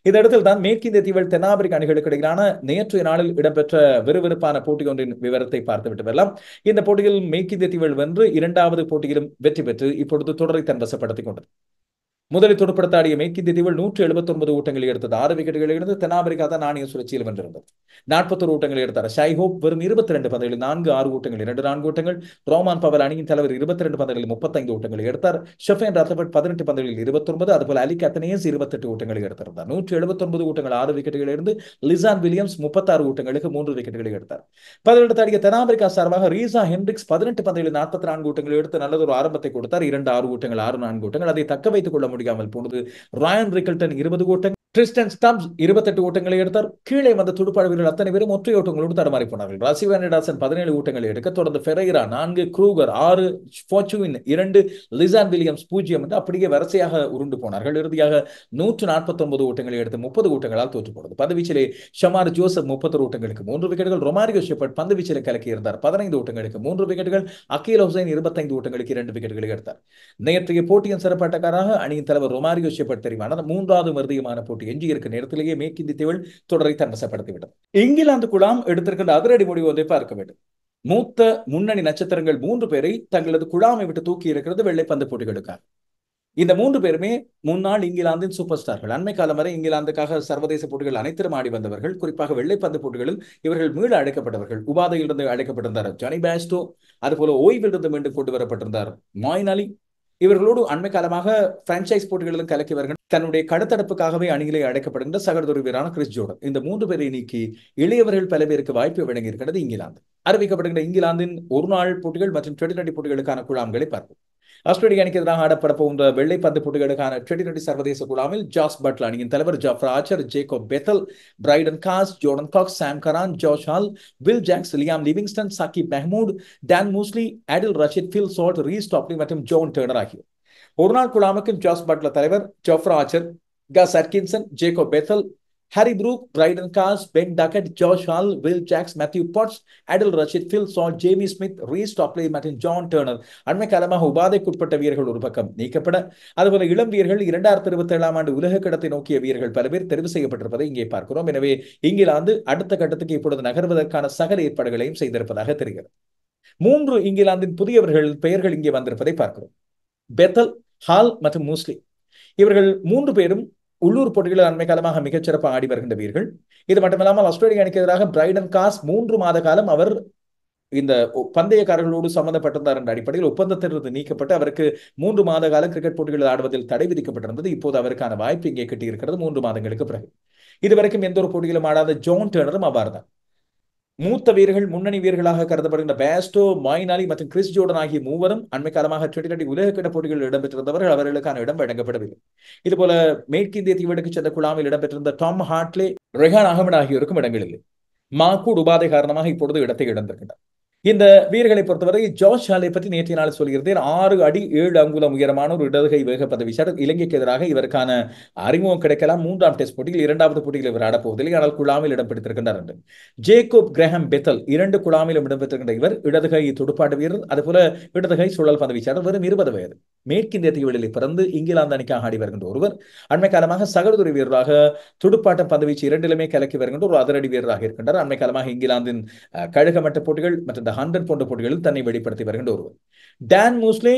இந்த இடத்தில் தான் மேற்கிந்திய தீவில் தென்னாப்பிரிக்க அணிகளுக்கு இடையிலான நேற்றைய நாளில் இடம்பெற்ற விறுவிறுப்பான போட்டி ஒன்றின் விவரத்தை பார்த்துவிட்டு வரலாம். இந்த போட்டியில் மேற்கிந்திய தீவில் வென்று 2வது போட்டியிலும் வெற்றி பெற்று இப்பொழுது தொடரை தன்வசப்படுத்திக் கொண்டது. முதலில் துடுப்படுத்தாடிய மேற்கிந்திய தீவில் 179 ஓட்டங்களை எடுத்தது. 6 விக்கெட்டுகளை எடுத்து தென்னாப்பிரிக்கா தான் நாணய சுழற்சியில் வென்றிருந்தது. 41 ஓட்டங்களை எடுத்தார் ஷைஹோப். வெறும் 22 பந்துகளில் 6 ஓட்டங்கள், 4 ஓட்டங்கள். ரோமான் பவல் அணியின் தலைவர் 22 பந்துகளில் 35 ஓட்டங்களை எடுத்தார். ஷெஃபேன் ரத்தபட் 18 பந்துகளில் 29, அதுபோல அலி கத்தனேஸ் 28 ஓட்டங்களை எடுத்திருந்தார். 179 ஓட்டங்கள், 6 விக்கெட்டுகளை இருந்து லிசான் வில்லியம்ஸ் 36 ஓட்டங்களுக்கு 3 விக்கெட்டுகளை எடுத்தார். பதிலெடுத்தாடிய தென்னாப்பிரிக்கா சார்பாக ரீசா ஹென்ரிக்ஸ் 18 பந்துகளில் 44 ஓட்டங்களை எடுத்து நல்லதொரு ஆரம்பத்தை கொடுத்தார். 2 6 ஓட்டங்கள், 6 4 ஓட்டங்கள். அதை தக்க வைத்துக் கொள்ள முடியாமல் போனது. ராயன் ரிக்கல்டன் 20 ஓட்டங்கள், கிறிஸ்டன் ஸ்டப்ஸ் 28 ஓட்டங்களை எடுத்தார். கீழே வந்த துடுப்பாட்ட வீரர்கள் அத்தனை பேரும் ஒற்றை ஓட்டங்களோடு தடமாறி போனார்கள். ராசிவ் ஆண்டர்சன் 17 ஓட்டங்களை எடுக்க, தொடர்ந்து ஃபெரைரா 4, க்ரூகர் 6, ஃபார்ச்சூன் 2, லிசான் வில்லியம்ஸ் 0 என்று அப்படியே வரிசையாக உருண்டு போனார்கள். இறுதியாக 149 ஓட்டங்களை எடுத்து 30 ஓட்டங்களால் தோற்று போனது. பந்துவீச்சிலே ஷமார் ஜோசப் 30 ஓட்டங்களுக்கு 3 விக்கெட்டுகள். ரொமாரியோ ஷெப்பர்ட் பந்துவீச்சிலே கலக்கி இருந்தார். 15 ஓட்டங்களுக்கு 3 விக்கெட்டுகள். அக்கீல் ஹுசைன் 25 ஓட்டங்களுக்கு 2 விக்கெட்டுகளை எடுத்தார். நேற்றைய போட்டியின் சிறப்பாட்டக்காராக அணியின் தலைவர் ரொமாரியோ ஷெப்பர்ட் தெரிவானது. 3வது மருதியமான போட்டி எஞ்சியிருக்க நேரத்திலேயே மேற்கிந்திய தீவில் தொடரை தன்வசப்படுத்திவிட்டது. இங்கிலாந்து குழாம் எடுத்திருக்கின்ற அதிரடி முடிவு ஒன்றை பார்க்க வேண்டும். மூத்த முன்னணி நட்சத்திரங்கள் 3 பேரை தங்களது குழாமை விட்டு தூக்கி இருக்கிறது வெள்ளைப்பந்து போட்டிகளுக்காக. இந்த 3 பேருமே முன்னாள் இங்கிலாந்தின் சூப்பர் ஸ்டார்கள். அண்மை காலம் வரை இங்கிலாந்துக்காக சர்வதேச போட்டிகள் அனைத்திலும் ஆடி வந்தவர்கள். குறிப்பாக வெள்ளைப்பந்து போட்டிகளில் இவர்கள் மீள அழைக்கப்பட்டவர்கள். உபாதையிலிருந்து அழைக்கப்பட்டிருந்தார் ஜானி பேஸ்டோ, அதுபோல ஓய்விலிருந்து மீண்டும் கொண்டு வரப்பட்டிருந்தார் மாயின் அலி. இவர்களோடு அண்மை காலமாக பிரான்சைஸ் போட்டிகளிலும் கலக்கி வருகின்ற தன்னுடைய கடத்தடுப்புக்காகவே அணியிலே அழைக்கப்படுகின்ற சகோதர வீரரான கிறிஸ் ஜோர்டன். இந்த 3 பேரை நீக்கி இளையவர்கள் பல பேருக்கு வாய்ப்பு வழங்கியிருக்கிறது இங்கிலாந்து. அறிவிக்கப்படுகின்ற இங்கிலாந்தின் ஒருநாள் போட்டிகள் மற்றும் டுவெண்டி போட்டிகளுக்கான குழாம்களை பார்ப்போம். ஆஸ்திரேலிய அணிக்கு எதிராக ஆடப்பட போகின்ற வெள்ளைப்பந்து போட்டிகளுக்கான டுவெண்டி சர்வதேச குழாமில் ஜாஸ் பட்லர் அணியின் தலைவர், Jofra Archer, Jacob Bethell, Brydon Carse, Jordan Cox, Sam Curran, Josh Hull, Will Jacks, Liam Livingstone, Saqib Mahmood, Dan Mousley, Adil Rashid, Phil Salt, Reece Topley மற்றும் ஜோன் டர்னர் ஆகியோர். ஒருநாள் குழாமுக்கு ஜாஸ் பட்லர் தலைவர், Jofra Archer, Gus Atkinson, Jacob Bethell, Harry Brook, Brydon Carse, Ben Duckett, Josh Hull, Will Jacks, Matthew Potts, Adil Rashid, Phil Salt, Jamie Smith, Reece Topley மற்றும் John turner அண்மை காலமாக உபாதைக்குட்பட்ட வீரர்கள் ஒரு பக்கம் நீக்கப்பட, அதுபோல இளம் வீரர்கள் 2027ஆம் ஆண்டு உலக கடத்தை நோக்கிய வீரர்கள் பல பேர் தெரிவு செய்யப்பட்டிருப்பதை இங்கே பார்க்கிறோம். எனவே இங்கிலாந்து அடுத்த கட்டத்துக்கு இப்பொழுது நகர்வதற்கான சகல ஏற்பாடுகளையும் செய்திருப்பதாக தெரிகிறது. 3 இங்கிலாந்தின் புதியவர்கள் பெயர்கள் இங்கே வந்திருப்பதை பார்க்கிறோம். பெத்தல், ஹால் மற்றும் மூஸ்லி. இவர்கள் 3 பேரும் உள்ளூர் போட்டிகளில் அண்மை காலமாக மிகச்சிறப்பாக ஆடி வருகின்ற வீரர்கள். இது மட்டுமில்லாமல் ஆஸ்திரேலிய அணிக்கு எதிராக பிரைடன் காஸ் 3 மாத காலம் அவர் இந்த பந்தயக்காரர்களோடு சம்பந்தப்பட்டிருந்தார் என்ற அடிப்படையில் ஒப்பந்தத்திலிருந்து நீக்கப்பட்டு அவருக்கு 3 மாத காலம் கிரிக்கெட் போட்டிகளில் ஆடுவதில் தடை விதிக்கப்பட்டிருந்தது. இப்போது அவருக்கான வாய்ப்பு இங்கே கிட்டியிருக்கிறது 3 மாதங்களுக்கு பிறகு. இதுவரைக்கும் எந்த ஒரு போட்டியிலும் ஆடாத ஜான் டர்னரும் அவ்வாறுதான். மூத்த வீரர்கள், முன்னணி வீரர்களாக கருதப்படுகின்ற பேஸ்டோ, மாயின் அலி மற்றும் கிறிஸ் ஜோர்டன் ஆகிய மூவரும் அண்மை காலமாக T20 உலகக்கிட போட்டிகளில் இடம்பெற்றிருந்தவர்கள். அவர்களுக்கான இடம் வழங்கப்படவில்லை. இதுபோல மேற்கிந்திய தீவுகளுக்கு சென்ற குழாமில் இடம்பெற்றிருந்த டாம் ஹார்ட்லே, ரெஹான் அகமது ஆகியோருக்கும் இடங்கள் இல்லை. மாக்கூட் உபாதை காரணமாக இப்பொழுது இடத்தை இழந்திருக்கின்றனர். இந்த வீரர்களை பொறுத்தவரை ஜாஷ் ஹாலை பற்றி நேற்றைய நாள் சொல்லியிருந்தேன். 6 அடி 7 அங்குலம் உயரமான ஒரு இடதுகை வேகப்பந்து வீச்சாளர். இலங்கைக்கு எதிராக இவருக்கான அறிமுகம் கிடைக்கலாம் 3ஆம் டெஸ்ட் போட்டியில். 2வது போட்டியில் இவர் ஆடப்போவதில்லை, ஆனால் குழாமில் இடம் பிடித்திருக்கின்றார் என்று. ஜேக்கோப் கிரஹாம் பெத்தல் 2 குழாமிலும் இடம்பெற்றிருக்கின்ற இவர் இடதுகை துடுப்பாட்ட வீரர், அதுபோல இடதுகை சுழல் பந்து வீச்சாளர். வெறும் 20 வயது. மேற்கிந்திய தீவுகளில் பிறந்து இங்கிலாந்து அணிக்காக ஆடி வருகின்ற ஒருவர். அண்மை காலமாக சகோதரி வீரராக துடுப்பாட்டம் பந்து வீச்சு 2லுமே கலக்கி வருகின்ற ஒரு அதிரடி வீரராக இருக்கின்றார். அண்மை காலமாக இங்கிலாந்தின் கழகமட்ட போட்டிகள் மற்றும் 100 போன்ற போட்டிகளில் தன்னை வெளிப்படுத்தி வருகின்ற ஒருவர். டான் மூஸ்லே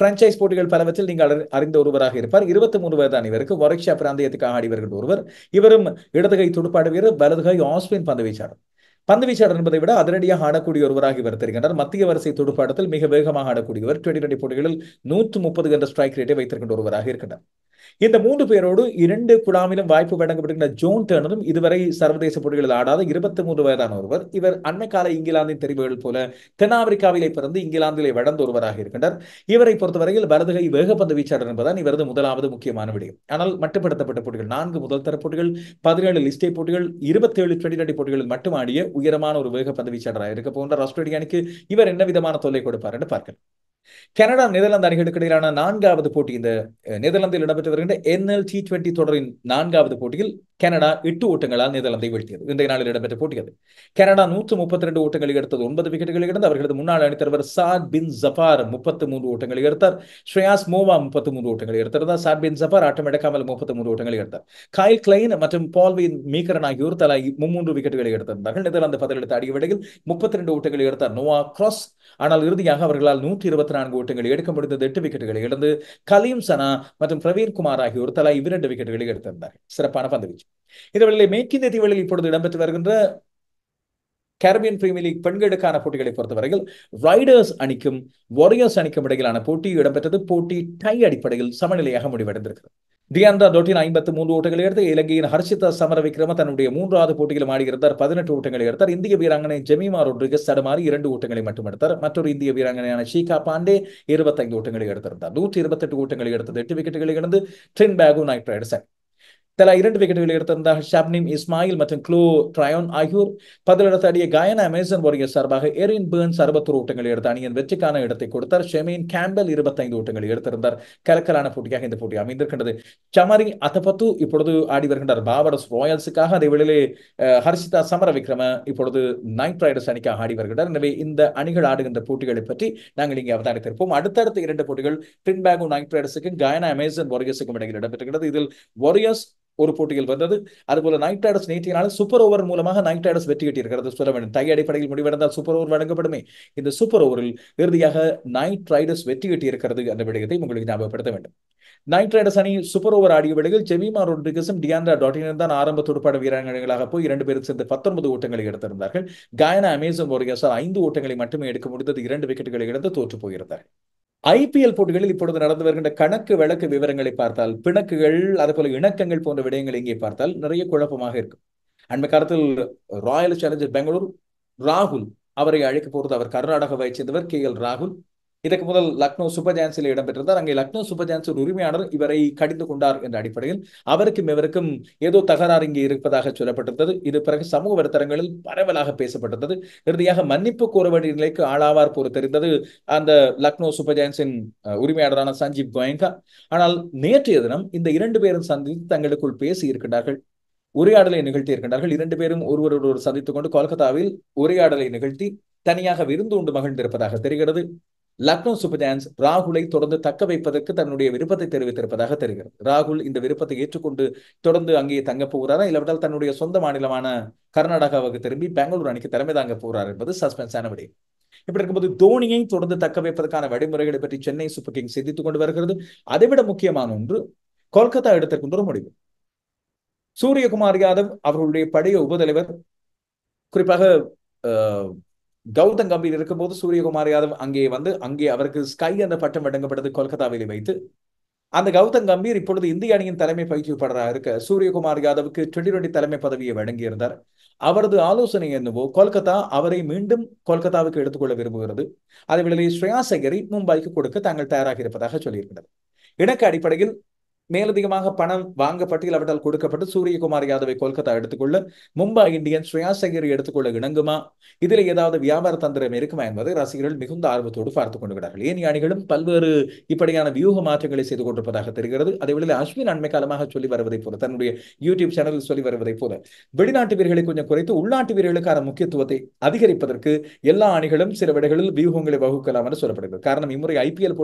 பிரான்சைஸ் போட்டிகள் பலவற்றில் நீங்கள் அறிந்த ஒருவராக இருப்பார். 23 வயதான இவருக்கு வொர்க்ஷா பிராந்தியத்துக்காக ஆடி வருகின்ற ஒருவர். இவரும் இடதுகை துடுப்பாட்ட வீரர், வலதுகை ஆஸ்பின் பந்து வீச்சாளர். பந்து வீச்சாளர் என்பதை விட அதிரடியாக ஆடக்கூடிய ஒருவராக இவர் தெரிகின்றார். மத்திய வரிசை துடுப்பாட்டத்தில் மிக வேகமாக ஆடக்கூடியவர். T20 போட்டிகளில் 130 என்ற ஸ்ட்ரைக் ரேட்டை வைத்திருக்கின்ற ஒருவராக இருக்கின்றார். இந்த 3 பேரோடு 2 குழாமிலும் வாய்ப்பு வழங்கப்படுகின்ற ஜோன் டர்னரும் இதுவரை சர்வதேச போட்டிகளில் ஆடாத 23 வயதான ஒருவர். இவர் அண்மைக்கால இங்கிலாந்தின் தெரிவுகள் போல தென்னாப்பிரிக்காவிலே பிறந்து இங்கிலாந்திலே வளர்ந்த ஒருவராக இருக்கின்றார். இவரை பொறுத்தவரையில் வலதுகை வேகப்பந்து வீச்சாளர் என்பதுதான் இவரது முதலாவது முக்கியமான விடயம். ஆனால் மட்டுப்படுத்தப்பட்ட போட்டிகள் 4 முதல் தர போட்டிகள், 17 லிஸ்டே போட்டிகள், 27 T20 போட்டிகளில் மட்டும் ஆடிய உயரமான ஒரு வேகப்பந்து வீச்சாளராக இருக்க போன்ற ஆஸ்திரேலிய அணிக்கு இவர் என்ன விதமான தொல்லை கொடுப்பார் என்று பார்க்கலாம். கனடா நெதர்லாந்து அணிகளுக்கு இடையிலான 4வது போட்டி இந்த நெதர்லாந்தில் இடம்பெற்று வருகின்ற NL T20 தொடரின் 4வது போட்டியில் கனடா 8 ஓட்டங்களால் நெதர்லாந்தை வீழ்த்தியது. இன்றைய நாளில் இடம்பெற்ற போட்டி அது. கனடா 132 ஓட்டங்களை எடுத்தது, 9 விக்கெட்டுகளை இழந்து அவர்களது முன்னாள் அணித்தலைவர் சாத் பின் ஜஃபார் 33 ஓட்டங்களை எடுத்தார். ஸ்ரேயாஸ் மோவா 33 ஓட்டங்களை எடுத்திருந்தார். சாத் பின் ஜஃபார் ஆட்டம் எடுக்காமல் 33 ஓட்டங்களை எடுத்தார். கைல் கிளைன் மற்றும் பால்வின் மீக்கரன் ஆகியோர் தலா 3 விக்கெட்டுகளை எடுத்திருந்தார்கள். நெதர்லாந்து பதிலெடுத்த ஆடிய வேளையில் 32 ஓட்டங்களை எடுத்தார் நோவா கிராஸ். ஆனால் இறுதியாக அவர்களால் 124 ஓட்டங்களை எடுக்க முடிந்தது. 8 விக்கெட்டுகளை இழந்து கலீம் சனா மற்றும் பிரவீன் குமார் ஆகியோர் தலா 2 விக்கெட்டுகளை எடுத்திருந்தார்கள். சிறப்பான பந்து வீச்சு. இதேவேளை மேற்கிந்திய தீவுகளில் இப்பொழுது இடம்பெற்று வருகின்ற கேரபியன் பிரீமியர் லீக் பெண்களுக்கான போட்டிகளை பொறுத்தவரையில் ரைடர்ஸ் அணிக்கும் வாரியர்ஸ் அணிக்கும் இடையிலான போட்டி இடம்பெற்றது. போட்டி டை அடிப்படையில் சமநிலையாக முடிவடைந்திருக்கிறது. டியாண்டா டோட்டின் 53 ஓட்டங்களை எடுத்து இலங்கையின் ஹர்ஷிதா சமரவிக்ரம தன்னுடைய 3வது போட்டியில் ஆடுகிறார். 18 ஓட்டங்களை எடுத்தார். இந்திய வீராங்கனை ஜெமிமா ரோட்ரிகஸ் தடுமாறி 2 ஓட்டங்களை மட்டும் எடுத்தார். மற்றொரு இந்திய வீராங்கனையான ஷீகா பாண்டே 25 ஓட்டங்களை எடுத்திருந்தார். 128 ஓட்டங்களை எடுத்தது, 8 விக்கெட்டுகளை இழந்து ட்ரின்பேகோ நைட் ரைடர்ஸ் தலா 2 விக்கெட்டுகளை எடுத்திருந்தார். ஷப்னிம் இஸ்மாயில் மற்றும் க்ளோ ட்ரயோன் ஆகியோர் பதிலெடுத்து ஆடிய கயானா அமேசான் வாரியர்ஸ் சார்பாக எரின் பேர்ன்ஸ் 61 ஓட்டங்களை எடுத்து அணியின் வெற்றிக்கான இடத்தை கொடுத்தார். ஷெமீன் கேம்பல் 25 ஓட்டங்களை எடுத்திருந்தார். கலக்கலான போட்டியாக இந்த போட்டி அமைந்திருக்கின்றது. சமரி அத்தபத்து இப்பொழுது ஆடி வருகின்றார் பாபடஸ் ராயல்ஸுக்காக. அதே வேளையிலே ஹர்ஷிதா சமரவிக்ரம இப்பொழுது நைட் ரைடர்ஸ் அணிக்காக ஆடி வருகின்றார். எனவே இந்த அணிகள் ஆடுகின்ற போட்டிகளை பற்றி நாங்கள் இங்கே அவதானித்திருப்போம். அடுத்தடுத்த 2 போட்டிகள் ட்ரின்பேகோ நைட் ரைடர்ஸுக்கும் கயானா அமேசான் வாரியர்ஸுக்கும் இடையில் இடம்பெற்றுகிறது. இதில் வாரியர்ஸ் ஒரு போட்டியில் வந்தது. அதுபோல நைட் ரைடர்ஸ் நேற்றைய நாள் சூப்பர் ஓவர் மூலமாக நைட் ரைடர்ஸ் வெற்றி கிட்டியிருக்கிறது. சொல்ல வேண்டும், டை அடிப்படையில் முடிவடைந்தால் சூப்பர் ஓவர் வழங்கப்படுமே. இந்த சூப்பர் ஓவரில் இறுதியாக நைட் ரைடர்ஸ் வெற்றி கிட்டியிருக்கிறது என்ற விடயத்தை உங்களுக்கு ஞாபகப்படுத்த வேண்டும். நைட் ரைடர்ஸ் அணி சூப்பர் ஓவர் ஆடிய வேளையில் ஜெமிமா ரோட்ரிகஸும் டியாண்டா டாட்டினும் தான் ஆரம்ப துடுப்பாட வீராங்கனைகளாக போய் 2 பேரும் சேர்ந்து 19 ஓட்டங்களை எடுத்திருந்தார்கள். கயானா அமேசான் வாரியர்ஸால் 5 ஓட்டங்களை மட்டுமே எடுக்க முடிந்தது. 2 விக்கெட்டுகளை இழந்து தோற்று போயிருந்தார்கள். IPL போட்டிகளில் இப்பொழுது நடந்து வருகின்ற கணக்கு வழக்கு விவரங்களை பார்த்தால், பிணக்குகள், அதுபோல இணக்கங்கள் போன்ற விடயங்களை இங்கே பார்த்தால் நிறைய குழப்பமாக இருக்கும். அண்மை காலத்தில் ராயல் சேலஞ்சர் பெங்களூர் ராகுல் அவரை அழைக்க போறது அவர் கர்நாடகாவை சேர்ந்தவர் KL ராகுல். இதற்கு முதல் லக்னோ சூப்பர் ஜாயன்ஸில் இடம்பெற்றிருந்தார். அங்கே லக்னோ சூப்பர் ஜாயன்ஸ் உரிமையாளர் இவரை கடிந்து கொண்டார் என்ற அடிப்படையில் அவருக்கும் இவருக்கும் ஏதோ தகராறு இங்கே இருப்பதாக சொல்லப்பட்டிருந்தது. இது பிறகு சமூக வலைத்தளங்களில் பரவலாக பேசப்பட்டிருந்தது. இறுதியாக மன்னிப்பு கோர வேண்டிய நிலைக்கு ஆளாவார் போல தெரிந்தது அந்த லக்னோ சூப்பர் ஜாயன்ஸின் உரிமையாளரான சஞ்சீவ் கோயங்கா. ஆனால் நேற்றைய தினம் இந்த 2 பேரும் சந்தித்து தங்களுக்குள் பேசி இருக்கின்றார்கள். உரையாடலை நிகழ்த்தி இருக்கின்றார்கள். 2 பேரும் ஒருவரோடு சந்தித்துக் கொண்டு கொல்கத்தாவில் உரையாடலை நிகழ்த்தி தனியாக விருந்து உண்டு மகிழ்ந்திருப்பதாக தெரிகிறது. லக்னோ சூப்பர் ஜெயண்ட்ஸ் ராகுலை தொடர்ந்து தக்க வைப்பதற்கு தன்னுடைய விருப்பத்தை தெரிவித்திருப்பதாக தெரிகிறது. ராகுல் இந்த விருப்பத்தை ஏற்றுக்கொண்டு தொடர்ந்து அங்கே தங்க போகிறாரா, இல்லாவிட்டால் தன்னுடைய சொந்த மாநிலமான கர்நாடகாவுக்கு திரும்பி பெங்களூரு அணிக்கு தலைமை தாங்க போகிறார் என்பது சஸ்பென்ஸான விடயம். இப்படி இருக்கும்போது தோனியை தொடர்ந்து தக்க வைப்பதற்கான வழிமுறைகளை பற்றி சென்னை சூப்பர் கிங்ஸ் சிந்தித்துக் கொண்டு வருகிறது. அதைவிட முக்கியமான ஒன்று கொல்கத்தா எடுத்திருக்கின்ற ஒரு முடிவு. சூரியகுமார் யாதவ் அவர்களுடைய பழைய உபதலைவர், குறிப்பாக கௌதம் கம்பீர் இருக்கும்போது சூரியகுமார் யாதவ் அங்கே அவருக்கு ஸ்கை என்ற பட்டம் வழங்கப்பட்டது கொல்கத்தாவில் வைத்து. அந்த கௌதம் கம்பீர் இப்பொழுது இந்திய அணியின் தலைமை பயிற்சியாளராக இருக்க சூரியகுமார் யாதவுக்கு 2020 தலைமை பதவியை வழங்கியிருந்தார். அவரது ஆலோசனை என்னவோ கொல்கத்தா அவரை மீண்டும் கொல்கத்தாவுக்கு எடுத்துக்கொள்ள விரும்புகிறது. அதே வேளையில் ஸ்ரேயாஸ் ஐயரை மும்பைக்கு கொடுக்க தாங்கள் தயாராக இருப்பதாக சொல்லியிருக்கிறது. இணக்க அடிப்படையில் மேலதிகமாக பணம் வாங்கப்பட்டு இல்லாவிட்டால் கொடுக்கப்பட்டு சூரியகுமார் யாதவை கொல்கத்தா எடுத்துக்கொள்ள மும்பை இந்தியன்ஸ் ஸ்ரேயாஸ் ஐயரை எடுத்துக்கொள்ள இணங்குமா, இதில் ஏதாவது வியாபார தந்திரம் இருக்குமா என்பதை ரசிகர்கள் மிகுந்த ஆர்வத்தோடு பார்த்துக் கொண்டிருக்கிறார்கள். ஏனைய அணிகளும் பல்வேறு இப்படியான வியூக மாற்றங்களை செய்து கொண்டிருப்பதாக தெரிகிறது. அதேவேளை அஸ்வின் அண்மை காலமாக சொல்லி வருவதை போல, தன்னுடைய யூடியூப் சேனலில் சொல்லி வருவதை போல, வெளிநாட்டு வீரர்களை கொஞ்சம் குறைத்து உள்நாட்டு வீரர்களுக்கான முக்கியத்துவத்தை அதிகரிப்பதற்கு எல்லா அணிகளும் சில விடைகளில் வியூகங்களை வகுக்கலாம் என்று சொல்லப்படுகிறது. காரணம், இம்முறை ஐபிஎல்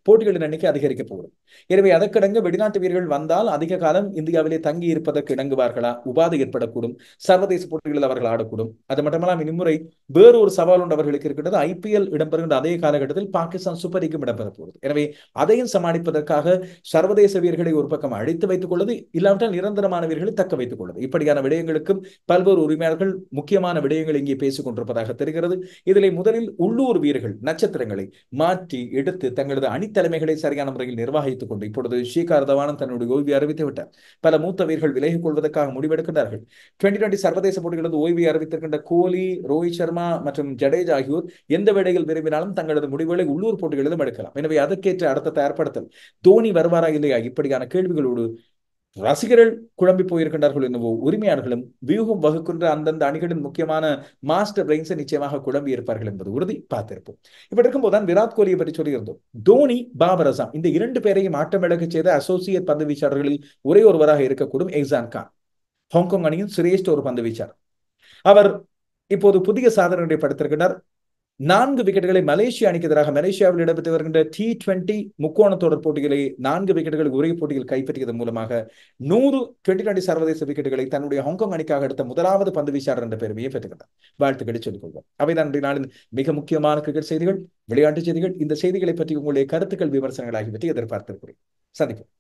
போட்டிகளின் எண்ணிக்கை அதிகரிக்கப் போகிறது. எனவே அதற்கிடங்க வெளிநாட்டு வீரர்கள் வந்தால் அதிக காலம் இந்தியாவிலே தங்கி இருப்பதற்கு இணங்குவார்களா, உபாதை ஏற்படக்கூடும், சர்வதேச போட்டிகளில் அவர்கள் ஆடக்கூடும். அது மட்டுமல்லாமல் இம்முறை வேறு ஒரு சவால் ஒன்று அவர்களுக்கு இருக்கின்றது. ஐபிஎல் இடம்பெறுகின்ற அதே காலகட்டத்தில் பாகிஸ்தான் சூப்பர் லீக்கும் இடம்பெற போகிறது. எனவே அதையும் சமாளிப்பதற்காக சர்வதேச வீரர்களை ஒரு பக்கம் அழைத்து வைத்துக் கொள்வது, இல்லாவிட்டால் நிரந்தரமான வீரர்களை தக்க வைத்துக் கொள்வது, இப்படியான விடயங்களுக்கும் பல்வேறு உரிமையாளர்கள் முக்கியமான விடயங்கள் இங்கே பேசிக் கொண்டிருப்பதாக தெரிகிறது. இதில் முதலில் உள்ளூர் வீரர்கள் நட்சத்திரங்களை மாற்றி எடுத்து தங்களது அணித்தலைமைகளை சரியான முறையில் நிர்வகித்துக் கொண்டு இப்பொழுது ஷேகர் தவான் தன்னுடைய ஓய்வை அறிவித்து விட்டார். பல மூத்த வீரர்கள் விலகிக் கொள்வதற்காக முடிவெடுக்கின்றார்கள். 2020 சர்வதேச போட்டிகளது ஓய்வை அறிவித்திருக்கின்ற கோலி, ரோஹித் சர்மா மற்றும் ஜடேஜா ஆகியோர் எந்த வேளையில் விரும்பினாலும் தங்களது முடிவுகளை உள்ளூர் போட்டிகளிலும் எடுக்கலாம். எனவே அதற்கேற்ற அடுத்த தயார்படுத்தல் தோனி வருவாரா இல்லையா, இப்படியான கேள்விகளோடு ரசிகர்கள் குழம்பி போயிருக்கின்றார்கள் என்னவோ உரிமையாளர்களும் வியூகம் வகுக்கின்ற அந்தந்த அணிகளின் முக்கியமான மாஸ்டர் பிரெயின்ஸை நிச்சயமாக குழம்பி இருப்பார்கள் என்பது உறுதி. பார்த்திருப்போம். இப்படி இருக்கும்போதுதான் விராட் கோலியை பற்றி சொல்லியிருந்தோம். தோனி, பாபர் அசாம் இந்த 2 பேரையும் ஆட்டமிழக்க செய்த அசோசியேட் பந்து வீச்சாளர்களில் ஒரே ஒருவராக இருக்கக்கூடும் எஹ்சான் கான். ஹாங்காங் அணியின் சிரேஷ்ட ஒரு பந்து வீச்சாளர். அவர் இப்போது புதிய சாதனை படுத்திருக்கிறார். 4 விக்கெட்டுகளை மலேசிய அணிக்கு எதிராக மலேசியாவில் இடம்பெற்று வருகின்ற T20 முக்கோண தொடர் போட்டிகளை 4 விக்கெட்டுகள் ஒரே போட்டியில் கைப்பற்றியதன் மூலமாக 100 2020 சர்வதேச விக்கெட்டுகளை தன்னுடைய ஹாங்காங் அணிக்காக எடுத்த முதலாவது பந்து வீச்சாளர் என்ற பெருமையை பெற்றுக்கிறார். வாழ்த்துக்களை சொல்லிக் கொள்வோம். அவைதான் நாளின் மிக முக்கியமான கிரிக்கெட் செய்திகள், விளையாட்டு செய்திகள். இந்த செய்திகளை பற்றி உங்களுடைய கருத்துக்கள், விமர்சனங்கள் ஆகியவற்றை எதிர்பார்த்திருக்கிறேன். சந்திப்போம்.